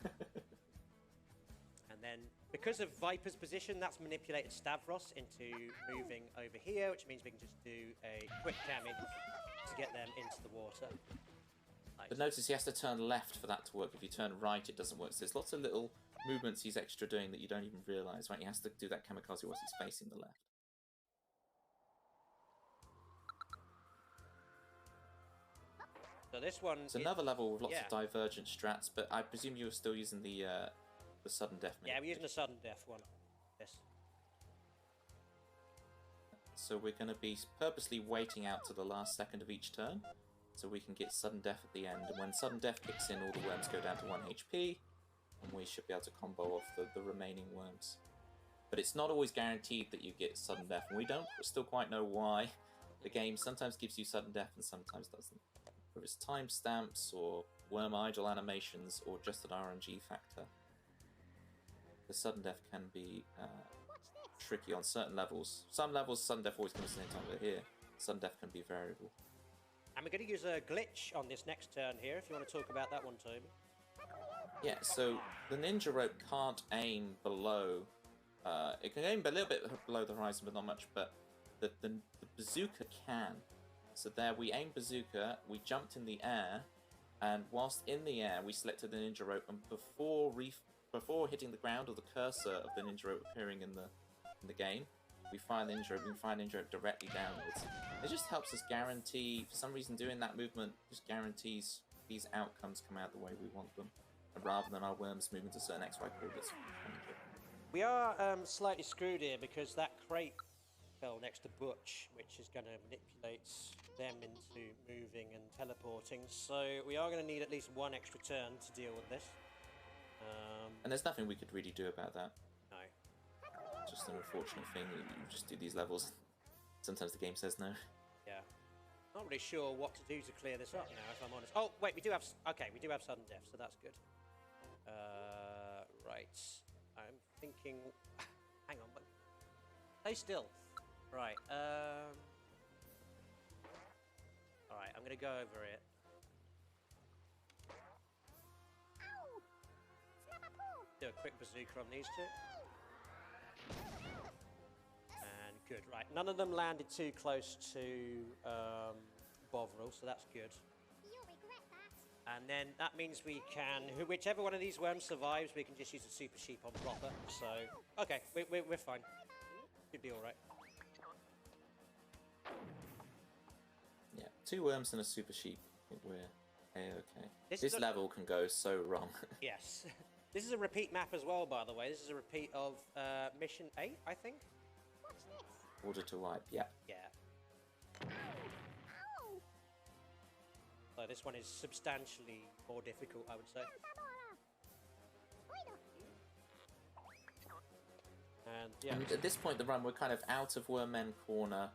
then, because of Viper's position, that's manipulated Stavros into moving over here, which means we can just do a quick damage to get them into the water. Nice. But notice he has to turn left for that to work. If you turn right, it doesn't work. So there's lots of little movements he's extra doing that you don't even realise, right? He has to do that kamikaze whilst he's facing the left. So this one... It's another level with lots of divergent strats, but I presume you're still using the sudden death. Yeah, we're using the sudden death one. Yes. So we're going to be purposely waiting out to the last second of each turn, so we can get sudden death at the end. And when sudden death kicks in, all the worms go down to 1 HP, and we should be able to combo off the remaining worms. But it's not always guaranteed that you get sudden death, and we don't still quite know why. The game sometimes gives you sudden death and sometimes doesn't. Whether it's timestamps or worm idle animations or just an RNG factor. The sudden death can be tricky on certain levels. Some levels, sudden death always comes at the same time, but here, sudden death can be variable. And we're going to use a glitch on this next turn here, if you want to talk about that one, Toby. Yeah, so the ninja rope can't aim below. It can aim a little bit below the horizon, but not much. But the bazooka can. So there, we aimed bazooka, we jumped in the air, and whilst in the air, we selected the ninja rope, and before hitting the ground or the cursor of the ninja rope appearing in the game, we fire the ninja rope. We fire the ninja rope directly downwards. It just helps us guarantee. For some reason, doing that movement just guarantees these outcomes come out the way we want them, rather than our worms moving to certain XY coordinates. We are slightly screwed here because that crate fell next to Butch, which is going to manipulate them into moving and teleporting. So we are going to need at least one extra turn to deal with this. And there's nothing we could really do about that. No. It's just an unfortunate thing. You just do these levels. Sometimes the game says no. Yeah. Not really sure what to do to clear this up now, if I'm honest. Oh, wait, we do have... Okay, we do have sudden death, so that's good. Right. I'm thinking... Hang on, but... Stay still. Right, Alright, I'm going to go over it. Do a quick bazooka on these two. And good, right. None of them landed too close to Bovril, so that's good. You'll regret that. And then that means we can, whichever one of these worms survives, we can just use a super sheep on Proper. So, okay, we're fine. Should be alright. Yeah, 2 worms and a super sheep. I think we're A-okay. This a level can go so wrong. Yes. This is a repeat map as well, by the way. This is a repeat of Mission 8, I think. Watch this. Order to wipe, yeah. Yeah. Ow! So this one is substantially more difficult, I would say. And yeah. And at this point in the run, we're kind of out of Worm End corner.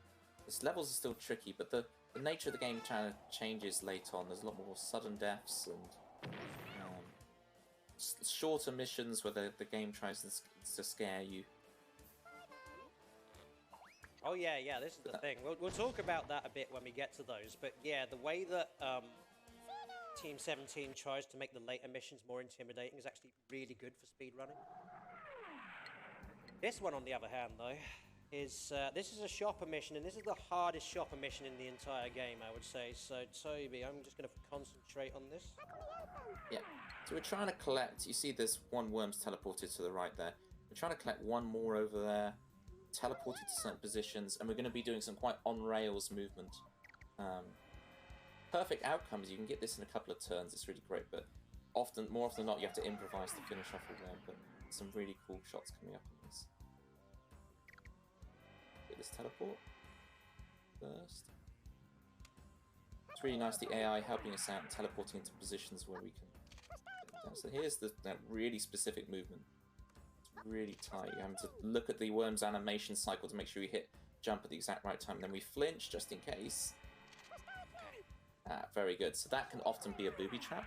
This levels are still tricky, but the nature of the game kind of changes later on. There's a lot more sudden deaths and shorter missions where the game tries to scare you. Oh yeah, this is the thing. We'll talk about that a bit when we get to those. But yeah, the way that Team 17 tries to make the later missions more intimidating is actually really good for speedrunning. This one, on the other hand, though, is this is a shopper mission, and this is the hardest shopper mission in the entire game, I would say. So, Toby, I'm just going to concentrate on this. Yeah. So we're trying to collect, you see there's one worm's teleported to the right there. We're trying to collect one more over there, teleported to certain positions, and we're going to be doing some quite on-rails movement. Perfect outcomes, you can get this in a couple of turns, it's really great, but more often than not, you have to improvise to finish off a worm, but some really cool shots coming up in this. Get this teleport first. It's really nice, the AI helping us out and teleporting into positions where we can. So here's that really specific movement. It's really tight. You're having to look at the worm's animation cycle to make sure you hit jump at the exact right time. And then we flinch just in case. Very good. So that can often be a booby trap.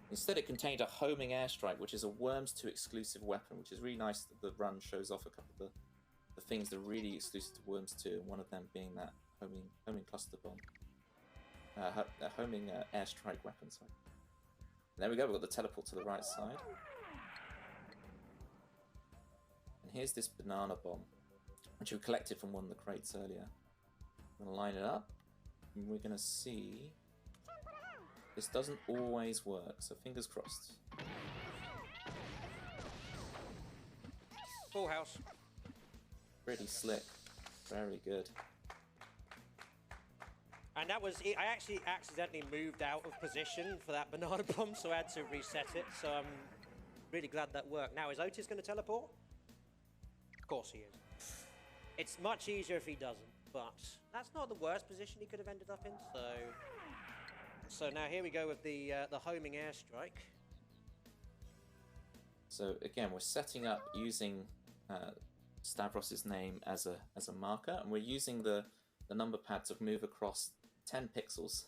Instead, it contained a homing airstrike, which is a Worms 2 exclusive weapon, which is really nice that the run shows off a couple of the things that are really exclusive to Worms 2, and one of them being that homing cluster bomb. Homing airstrike weapon, sorry. And there we go, we've got the teleport to the right side. And here's this banana bomb, which we collected from one of the crates earlier. I'm going to line it up, and we're going to see... This doesn't always work, so fingers crossed. Full house. Pretty slick. Very good. And that was it. I actually accidentally moved out of position for that banana bomb, so I had to reset it. So I'm really glad that worked. Now, is Otis going to teleport? Of course he is. It's much easier if he doesn't, but that's not the worst position he could have ended up in. So now here we go with the homing airstrike. So again, we're setting up using Stavros's name as a marker, and we're using the number pad to move across 10 pixels.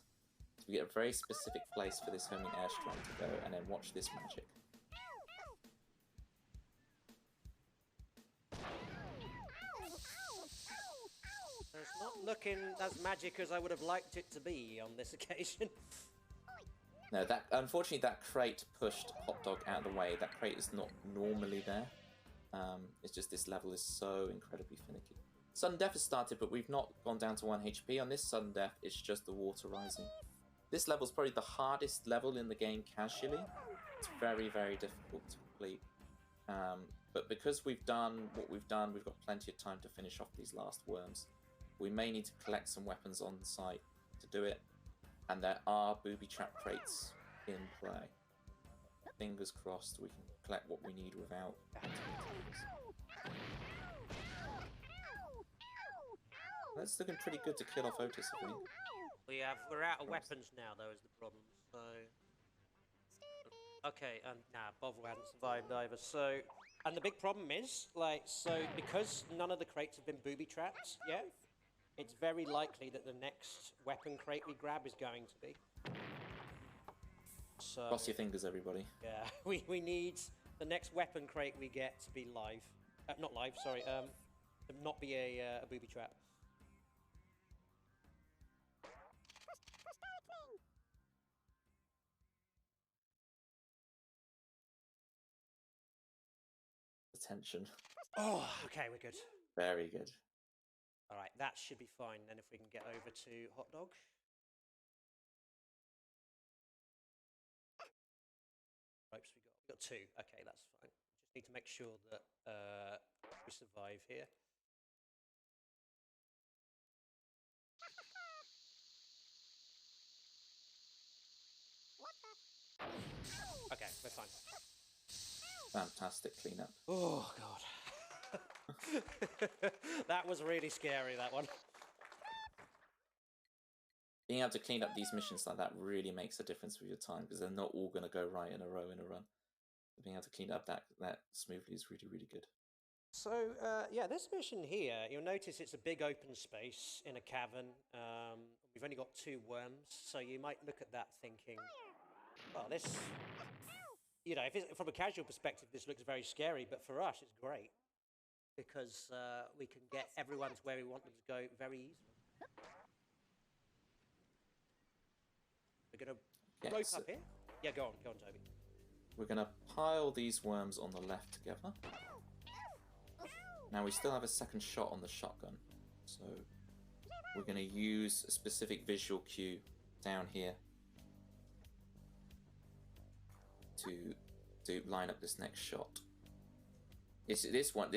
So we get a very specific place for this homing airstrike to go, and then watch this magic. It's not looking as magic as I would have liked it to be on this occasion. No, unfortunately that crate pushed Hot Dog out of the way. That crate is not normally there. It's just this level is so incredibly finicky. Sudden Death has started, but we've not gone down to 1 HP. On this Sudden Death, it's just the water rising. This level is probably the hardest level in the game casually. It's very, very difficult to complete. But because we've done what we've done, we've got plenty of time to finish off these last worms. We may need to collect some weapons on site to do it. And there are booby trap crates in play. Fingers crossed we can collect what we need without. That's looking pretty good to kill off Otis, I think. We're out of weapons now, though, is the problem. So, okay, nah, Bovo hasn't survived either. So, and the big problem is, like, so because none of the crates have been booby trapped yet, it's very likely that the next weapon crate we grab is going to be. So, cross your fingers, everybody. Yeah, we need the next weapon crate we get to be live. Not live, sorry. To not be a booby trap. Attention. Oh, okay, we're good. Very good. All right, that should be fine then if we can get over to Hot Dog. Ropes we got 2. Okay, that's fine. Just need to make sure that we survive here. Okay, we're fine. Fantastic cleanup. Oh, God. That was really scary, that one. Being able to clean up these missions like that really makes a difference with your time, because they're not all going to go right in a row in a run. Being able to clean up that smoothly is really, really good. So, yeah, this mission here, you'll notice it's a big open space in a cavern. We've only got 2 worms, so you might look at that thinking, well, this, you know, if it's, from a casual perspective, this looks very scary, but for us, it's great. Because we can get everyone's where we want them to go very easily. We're going to rope up here. Yeah, go on, Toby. We're going to pile these worms on the left together. Now we still have a second shot on the shotgun, so we're going to use a specific visual cue down here to line up this next shot. This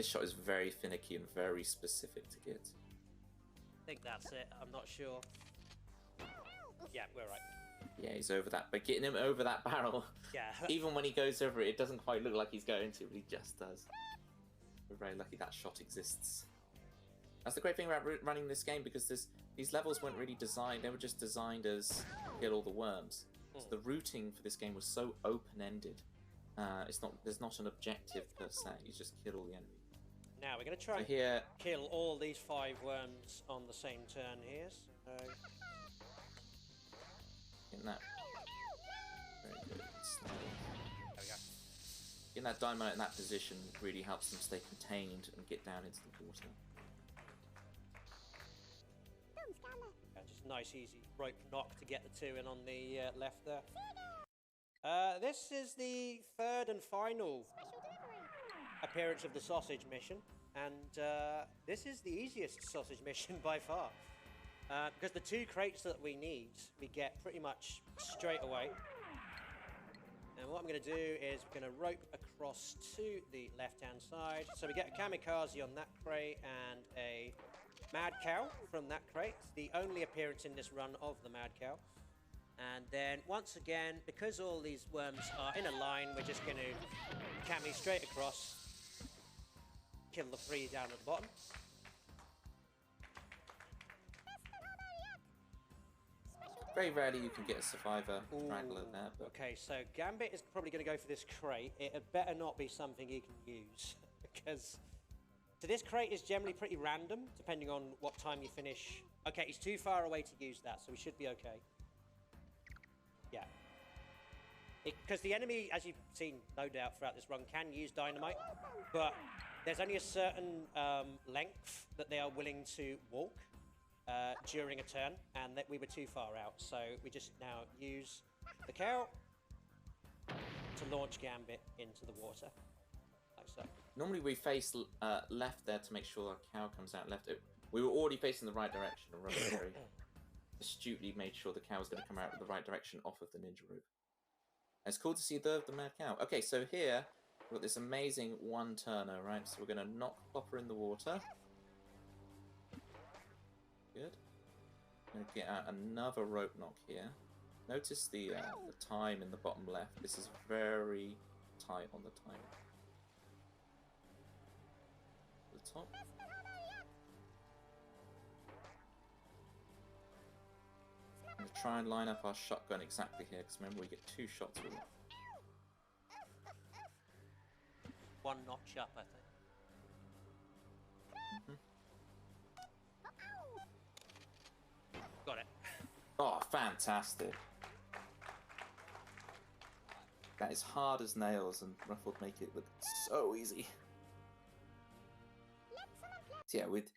shot is very finicky and very specific to get. I think that's it. I'm not sure. Yeah, we're right. Yeah, he's over that, but getting him over that barrel. Yeah. Even when he goes over it, it doesn't quite look like he's going to, but he just does. We're very lucky that shot exists. That's the great thing about running this game, because these levels weren't really designed. They were just designed as kill all the worms. So the routing for this game was so open-ended. There's not an objective per se. You just kill all the enemies. Now we're going to try and kill all these 5 worms on the same turn here. So getting that very good. There we go. Getting that dynamite in that position really helps them stay contained and get down into the water. And just nice, easy rope knock to get the 2 in on the left there. This is the 3rd and final appearance of the sausage mission, and this is the easiest sausage mission by far, because the 2 crates that we need, we get pretty much straight away. And what I'm going to do is we're going to rope across to the left-hand side, so we get a kamikaze on that crate and a mad cow from that crate. It's the only appearance in this run of the mad cow. And then, once again, because all these worms are in a line, we're just going to cami straight across, kill the 3 down at the bottom. Very rarely you can get a survivor wrangler there, but Okay, so Gambit is probably going to go for this crate. It had better not be something he can use, because... So this crate is generally pretty random, depending on what time you finish. Okay, he's too far away to use that, so we should be okay. Yeah. Because the enemy, as you've seen, no doubt, throughout this run, can use dynamite, but there's only a certain length that they are willing to walk during a turn, and that we were too far out. So we just now use the cow to launch Gambit into the water, like so. normally we face left there to make sure our cow comes out left. We were already facing the right direction, and Ruff very astutely made sure the cow was going to come out in the right direction off of the ninja route. And it's cool to see the mad cow. Okay, so here we've got this amazing one-turner, right? So we're going to knock Plopper in the water. Good. Going to get out another rope knock here. Notice the time in the bottom left. This is very tight on the time. The top. I'm going to try and line up our shotgun exactly here, because remember we get 2 shots with it. One notch up, I think. Got it. Oh, fantastic. That is hard as nails, and Ruffled make it look so easy. So yeah, we'd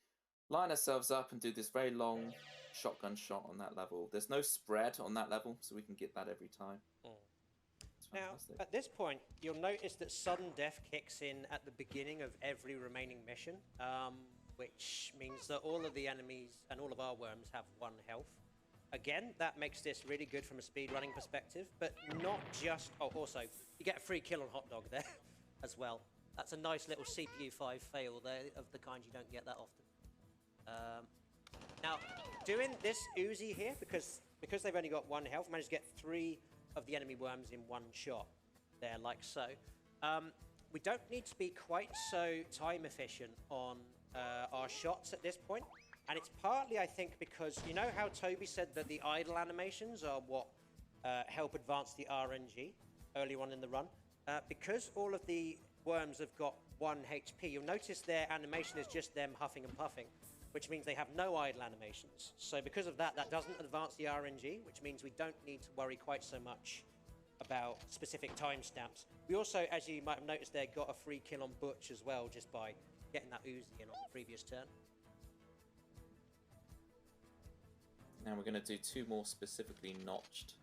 line ourselves up and do this very long shotgun shot on that level. There's no spread on that level, so we can get that every time. Now, at this point, you'll notice that sudden death kicks in at the beginning of every remaining mission, which means that all of the enemies and all of our worms have 1 health. Again, that makes this really good from a speedrunning perspective, but not just... Oh, also, you get a free kill on Hot Dog there as well. That's a nice little CPU 5 fail there, of the kind you don't get that often. Now, doing this Uzi here, because they've only got 1 health, managed to get 3 of the enemy worms in 1 shot there, like so. We don't need to be quite so time efficient on our shots at this point. And it's partly, I think, because you know how Toby said that the idle animations are what help advance the RNG early on in the run? Because all of the worms have got 1 HP, you'll notice their animation is just them huffing and puffing, which means they have no idle animations. So because of that, that doesn't advance the RNG, which means we don't need to worry quite so much about specific timestamps. We also, as you might have noticed there, got a free kill on Butch as well, just by getting that Uzi in on the previous turn. Now we're going to do 2 more specifically notched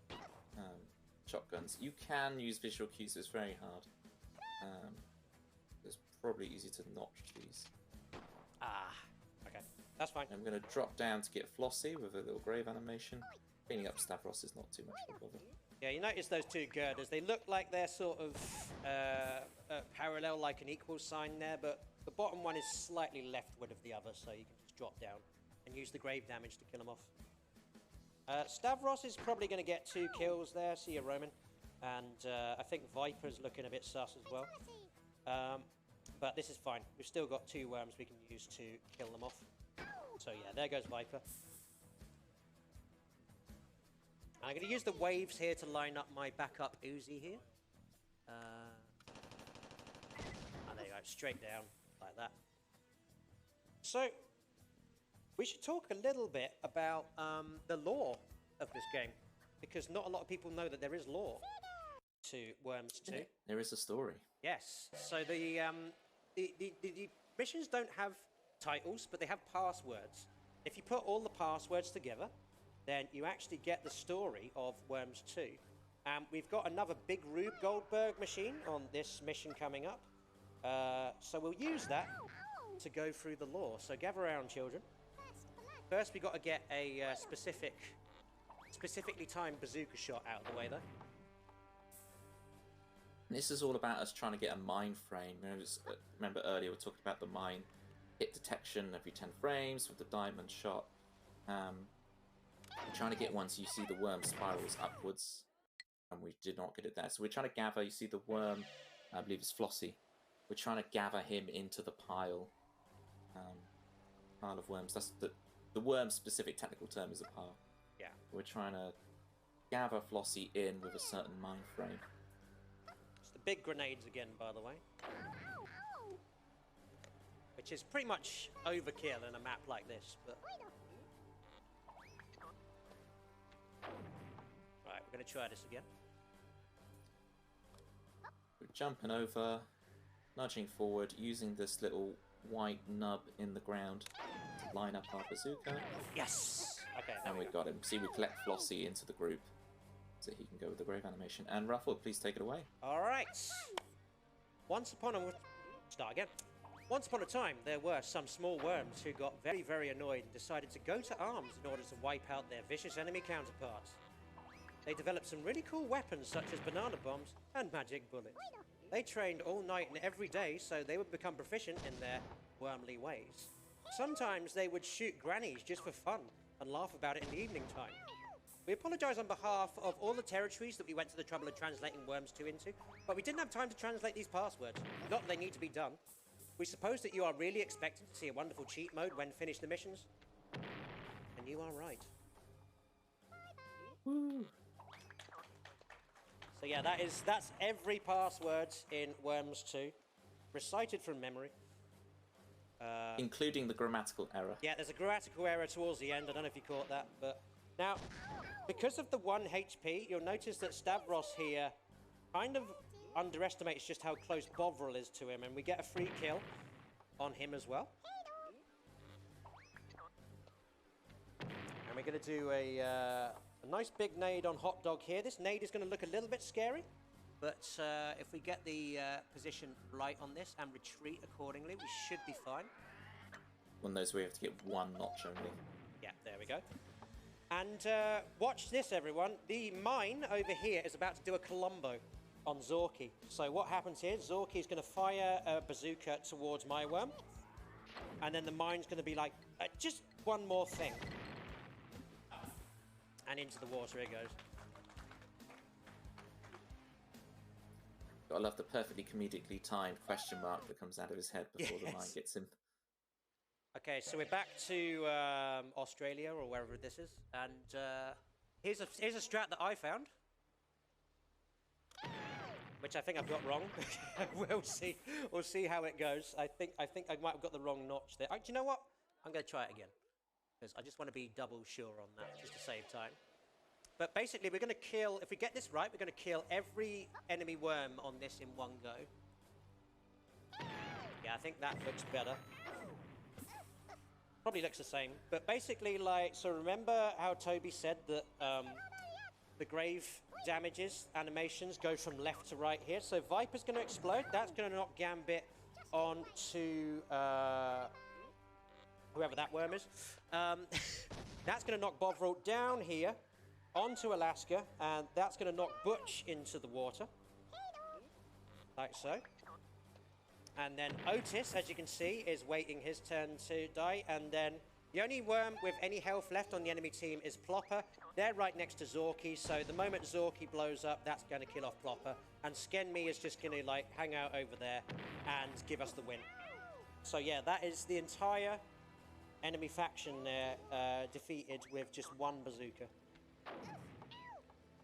shotguns. You can use visual cues, it's very hard. It's probably easy to notch these. Ah, okay. That's fine. I'm going to drop down to get Flossie with a little grave animation. Cleaning up Stavros is not too much of a bother. Yeah, you notice those 2 girders. They look like they're sort of parallel, like an equal sign there, but the bottom one is slightly leftward of the other, so you can just drop down and use the grave damage to kill them off. Stavros is probably going to get 2 kills there. See you, Roman. And I think Viper's looking a bit sus as well. But this is fine. We've still got 2 worms we can use to kill them off. So yeah, there goes Viper. And I'm going to use the waves here to line up my backup Uzi here. And there you go, straight down like that. So we should talk a little bit about the lore of this game, because not a lot of people know that there is lore to Worms 2. Yeah, there is a story. Yes. So the missions don't have titles, but they have passwords. If you put all the passwords together, then you actually get the story of Worms 2. We've got another big Rube Goldberg machine on this mission coming up. So we'll use that to go through the lore. So gather around, children. First, we've got to get a specifically timed bazooka shot out of the way, though. This is all about us trying to get a mine frame. Remember earlier we talked about the mine hit detection every 10 frames with the diamond shot. We're trying to get one so you see the worm spirals upwards, and we did not get it there. So we're trying to gather, you see the worm, I believe it's Flossie. We're trying to gather him into the pile of worms. That's the worm specific technical term is a pile. Yeah. We're trying to gather Flossie in with a certain mind frame. It's the big grenades again, by the way. Which is pretty much overkill in a map like this, but... Right, we're going to try this again. We're jumping over, nudging forward, using this little white nub in the ground to line up our bazooka. Yes! Okay, And we got him. See, we collect Flossie into the group so he can go with the grave animation. And Ruffle, please take it away. Alright. Start again. Once upon a time, there were some small worms who got very, very annoyed and decided to go to arms in order to wipe out their vicious enemy counterparts. They developed some really cool weapons such as banana bombs and magic bullets. They trained all night and every day so they would become proficient in their wormly ways. Sometimes they would shoot grannies just for fun and laugh about it in the evening time. We apologise on behalf of all the territories that we went to the trouble of translating Worms 2 into, but we didn't have time to translate these passwords. Not that they need to be done. We suppose that you are really expecting to see a wonderful cheat mode when finished the missions. And you are right. Woo! So yeah, that's every password in Worms 2, recited from memory. Including the grammatical error. Yeah, there's a grammatical error towards the end. I don't know if you caught that, but now, because of the 1 HP, you'll notice that Stavros here kind of underestimates just how close Bovril is to him, and we get a free kill on him as well. And we're going to do a nice big nade on Hot Dog here. This nade is going to look a little bit scary, but if we get the position right on this and retreat accordingly, we should be fine. One of those where you have to get one notch only. Yeah, there we go. And watch this, everyone. The mine over here is about to do a Columbo on Zorky. So what happens here, Zorky is going to fire a bazooka towards my worm. And then the mine's going to be like, just one more thing. And into the water it goes. I love the perfectly comedically timed question mark that comes out of his head before the mine gets him. Okay, so we're back to Australia or wherever this is. And here's a strat that I found. Which I think I've got wrong. We'll see. We'll see how it goes. I think I might have got the wrong notch there. Do you know what? I'm going to try it again because I just want to be double sure on that, just to save time. But basically, we're going to kill. If we get this right, we're going to kill every enemy worm on this in one go. Yeah, I think that looks better. Probably looks the same. But basically, like, so remember how Toby said that the grave damages animations go from left to right here. So Viper's going to explode. That's going to knock Gambit onto whoever that worm is. That's going to knock Bovril down here onto Alaska, and that's going to knock Butch into the water, like so. And then Otis, as you can see, is waiting his turn to die, and then the only worm with any health left on the enemy team is Plopper. They're right next to Zorky, so the moment Zorky blows up, that's going to kill off Plopper. And Skenme is just going to, like, hang out over there and give us the win. So, yeah, that is the entire enemy faction there defeated with just one bazooka.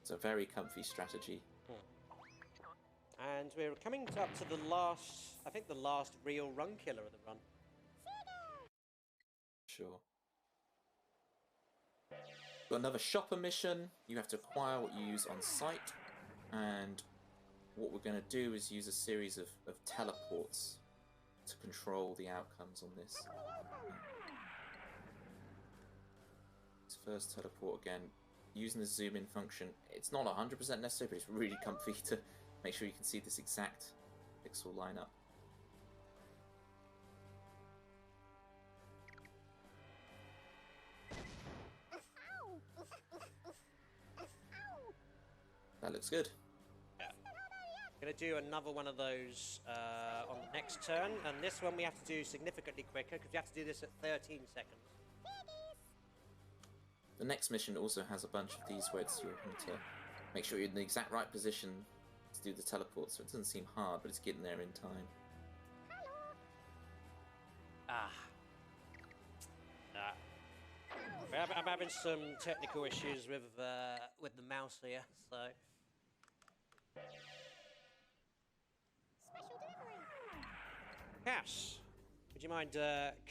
It's a very comfy strategy. And we're coming up to the last, I think the last real run killer of the run. Sure. Got another shopper mission. You have to acquire what you use on site, and what we're going to do is use a series of teleports to control the outcomes on this. This first teleport again, using the zoom in function. It's not 100% necessary, but it's really comfy to make sure you can see this exact pixel lineup. That looks good. Yeah. Gonna do another one of those on the next turn, and this one we have to do significantly quicker because we have to do this at 13 seconds. The next mission also has a bunch of these where it's you're having to make sure you're in the exact right position to do the teleport, so it doesn't seem hard, but it's getting there in time. We have I'm having some technical issues with the mouse here, so. Special delivery. Cass, would you mind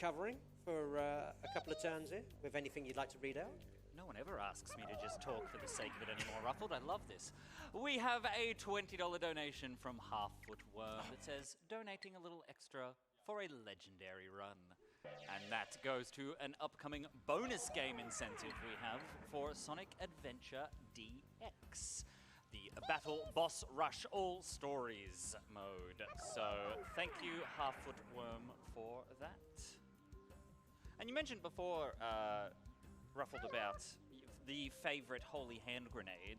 covering for a couple of turns here with anything you'd like to read out? No one ever asks me to just talk for the sake of it anymore, Ruffled. I love this. We have a $20 donation from Half-Foot Worm that says, donating a little extra for a legendary run. And that goes to an upcoming bonus game incentive we have for Sonic Adventure DX. The Battle Boss Rush All Stories mode. So thank you, Half-Foot Worm, for that. And you mentioned before, Ruffled, about the favorite holy hand grenade.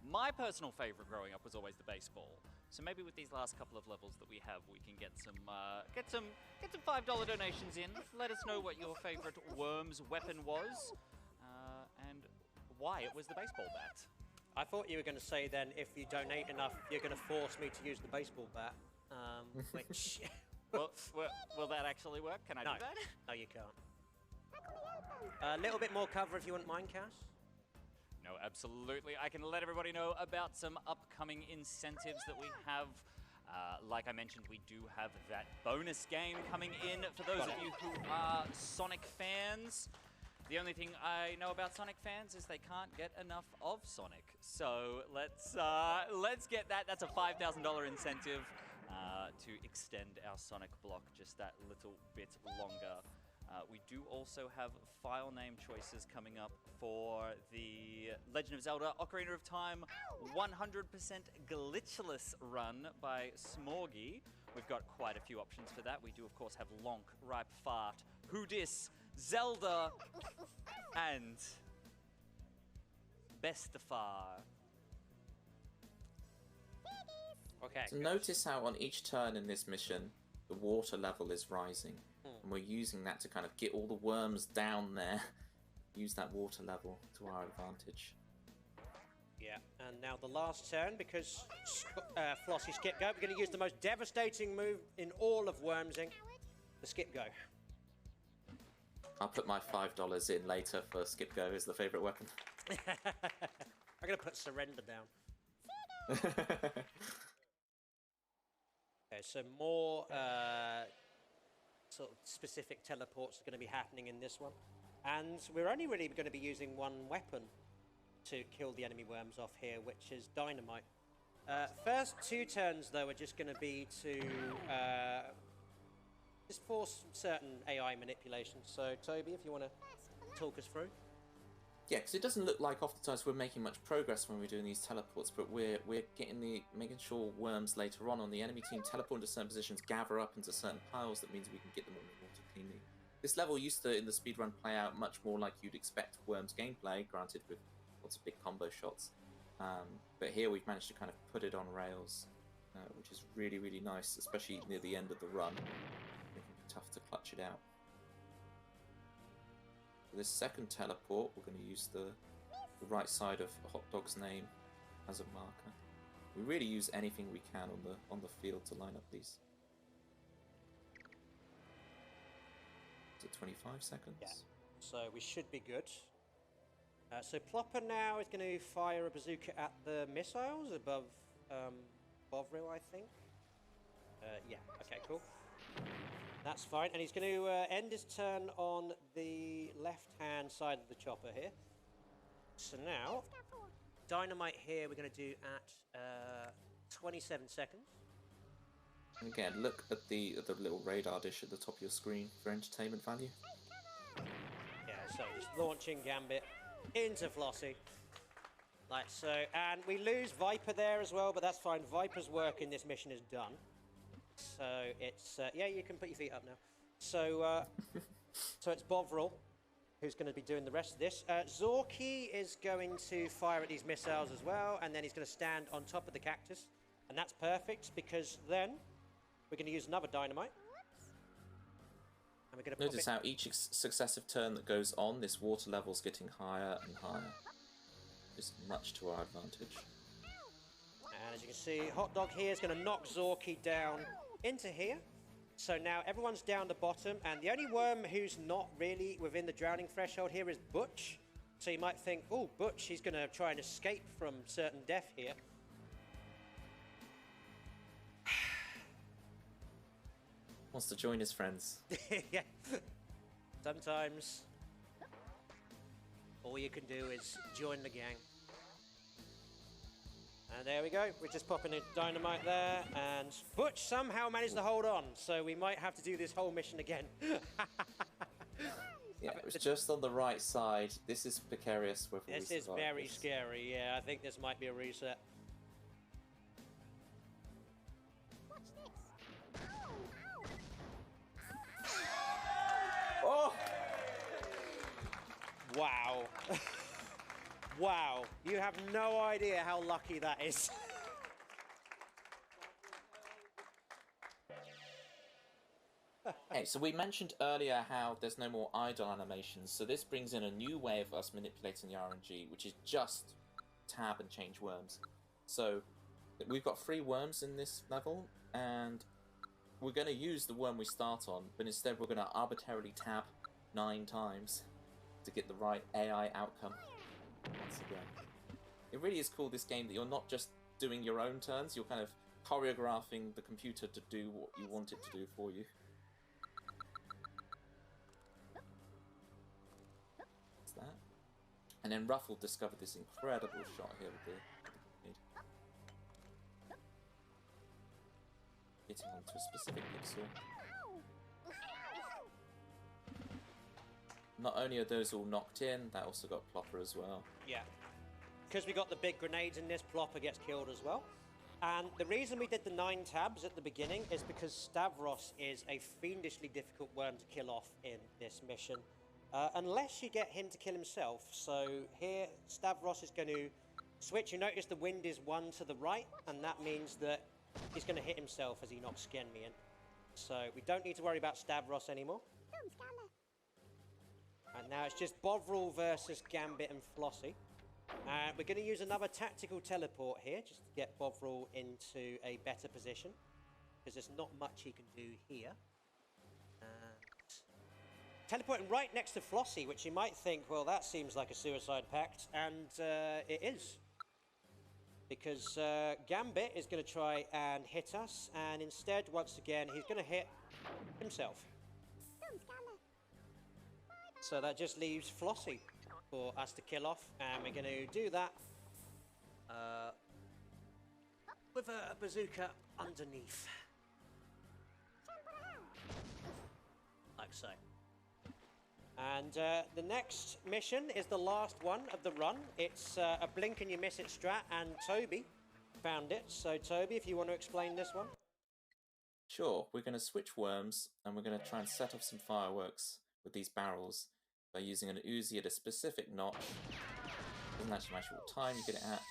My personal favorite growing up was always the baseball. So maybe with these last couple of levels that we have, we can get some $5 donations in. Let us know what your favorite Worms weapon was, and why it was the baseball bat. I thought you were going to say then, if you donate enough, you're going to force me to use the baseball bat, which... Will that actually work? Can I do that? No, you can't. A little bit more cover if you wouldn't mind, Cass. No, absolutely. I can let everybody know about some upcoming incentives that we have. Like I mentioned, we do have that bonus game coming in for those of you who are Sonic fans. The only thing I know about Sonic fans is they can't get enough of Sonic. So let's get that. That's a $5,000 incentive to extend our Sonic block just that little bit longer. We do also have file name choices coming up for the Legend of Zelda Ocarina of Time 100% glitchless run by Smorgy. We've got quite a few options for that. We do, of course, have Lonk, Ripe Fart, Who Dis, Zelda, and Bestafar. Okay. So notice how on each turn in this mission, the water level is rising. And we're using that to kind of get all the worms down there. Use that water level to our advantage. Yeah, and now the last turn, because Flossie Skip Go, we're going to use the most devastating move in all of Worms Inc., the Skip Go. I'll put my $5 in later for Skip Go as the favourite weapon. I'm going to put Surrender down. Okay, so more sort of specific teleports are going to be happening in this one. And we're only really going to be using one weapon to kill the enemy worms off here, which is Dynamite. First two turns, though, are just going to be to just force certain AI manipulations. So, Toby, if you want to talk us through. Yeah, because it doesn't look like oftentimes we're making much progress when we're doing these teleports, but we're making sure worms later on the enemy team teleport into certain positions, gather up into certain piles. That means we can get them on the water cleanly. This level used to, in the speedrun, play out much more like you'd expect Worms gameplay, granted with lots of big combo shots. But here we've managed to kind of put it on rails, which is really, really nice, especially near the end of the run. It can be tough to clutch it out. For this second teleport, we're going to use the right side of Hot Dog's name as a marker. We really use anything we can on the field to line up these. Is it 25 seconds? Yeah. So we should be good. So Plopper now is going to fire a bazooka at the missiles above Bovril, I think. Yeah, okay, cool. That's fine. And he's going to end his turn on the left-hand side of the chopper here. So now, Dynamite here we're going to do at 27 seconds. And again, look at the little radar dish at the top of your screen for entertainment value. Yeah, so just launching Gambit into Flossie. Like so. And we lose Viper there as well, but that's fine. Viper's work in this mission is done. So it's, yeah, you can put your feet up now. So, so it's Bovril who's going to be doing the rest of this. Zorky is going to fire at these missiles as well, and then he's going to stand on top of the cactus. And that's perfect, because then we're going to use another Dynamite. And we're going to notice how each successive turn that goes on, this water level's getting higher and higher. Just much to our advantage. And as you can see, Hot Dog here is going to knock Zorky down into here. So now everyone's down the bottom, and the only worm who's not really within the drowning threshold here is Butch. So you might think, oh, Butch, he's going to try and escape from certain death here. Wants to join his friends. Yeah. Sometimes all you can do is join the gang. And there we go. We're just popping a dynamite there, and Butch somehow managed to hold on, so we might have to do this whole mission again. Yeah, it was just on the right side. This is precarious. This is very scary. Yeah, I think this might be a reset. Watch this. Oh! Wow. Wow. You have no idea how lucky that is. Okay, so we mentioned earlier how there's no more idle animations, so this brings in a new way of us manipulating the RNG, which is just tab and change worms. So we've got 3 worms in this level, and we're going to use the worm we start on, but instead we're going to arbitrarily tab 9 times to get the right AI outcome once again. It really is cool, this game, that you're not just doing your own turns, you're kind of choreographing the computer to do what you want it to do for you. That. And then Ruffle discovered this incredible shot here with the grenade. Hitting onto a specific pixel. Not only are those all knocked in, that also got Plopper as well. Yeah. Because we got the big grenades in this, Plopper gets killed as well. And the reason we did the 9 tabs at the beginning is because Stavros is a fiendishly difficult worm to kill off in this mission. Unless you get him to kill himself. So here, Stavros is going to switch. You notice the wind is 1 to the right, and that means that he's going to hit himself as he knocks Genmi in. So we don't need to worry about Stavros anymore. And now it's just Bovril versus Gambit and Flossie. And we're going to use another tactical teleport here, just to get Bovril into a better position. Because there's not much he can do here. Teleporting right next to Flossie, which you might think, well, that seems like a suicide pact, and it is. Because Gambit is going to try and hit us, and instead, once again, he's going to hit himself. So that just leaves Flossie for us to kill off, and we're going to do that with a bazooka underneath. Like so. And the next mission is the last one of the run. It's a blink and you miss it strat, and Toby found it. So Toby, if you want to explain this one. Sure, we're going to switch worms, and we're going to try and set off some fireworks with these barrels by using an Uzi at a specific notch. Doesn't actually matter what time you get it at.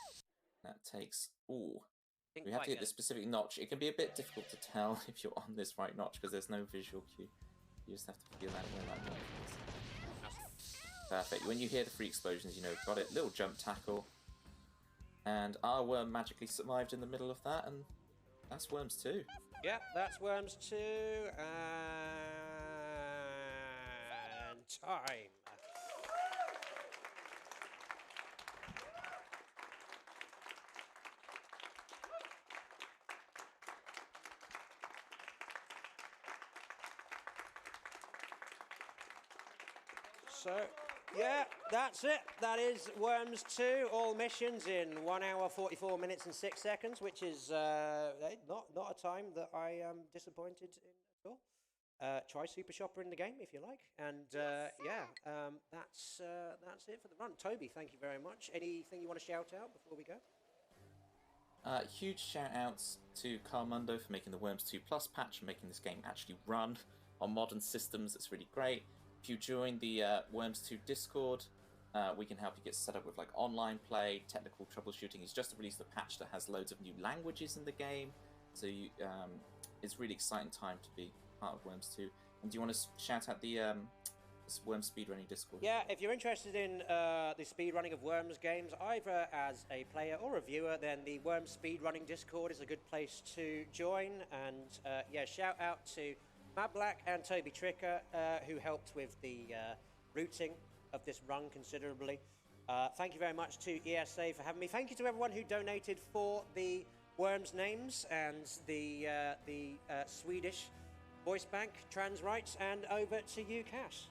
That takes... Ooh. We have to hit this specific notch. It can be a bit difficult to tell if you're on this right notch, because there's no visual cue. You just have to feel that where that notch is. Perfect. When you hear the 3 explosions, you know, got it. Little jump tackle. And our worm magically survived in the middle of that, and that's worms 2. Yeah, that's worms 2, and time. So, yeah, that's it. That is Worms 2, all missions in 1 hour, 44 minutes and 6 seconds, which is not a time that I am disappointed in at all. Try Super Shopper in the game if you like. And yeah, that's it for the run. Toby, thank you very much. Anything you want to shout out before we go? Huge shout outs to Carmundo for making the Worms 2 Plus patch and making this game actually run on modern systems. It's really great. If you join the Worms 2 Discord, we can help you get set up with like online play, technical troubleshooting. He's just released a patch that has loads of new languages in the game, so you, it's really exciting time to be part of Worms 2. And do you want to shout out the Worms speedrunning Discord? Yeah, if you're interested in the speedrunning of Worms games, either as a player or a viewer, then the Worms speedrunning Discord is a good place to join. And yeah, shout out to Matt Black and Toby Tricker, who helped with the routing of this run considerably. Thank you very much to ESA for having me. Thank you to everyone who donated for the Worms names and the Swedish voice bank, trans rights, and over to you, Cass.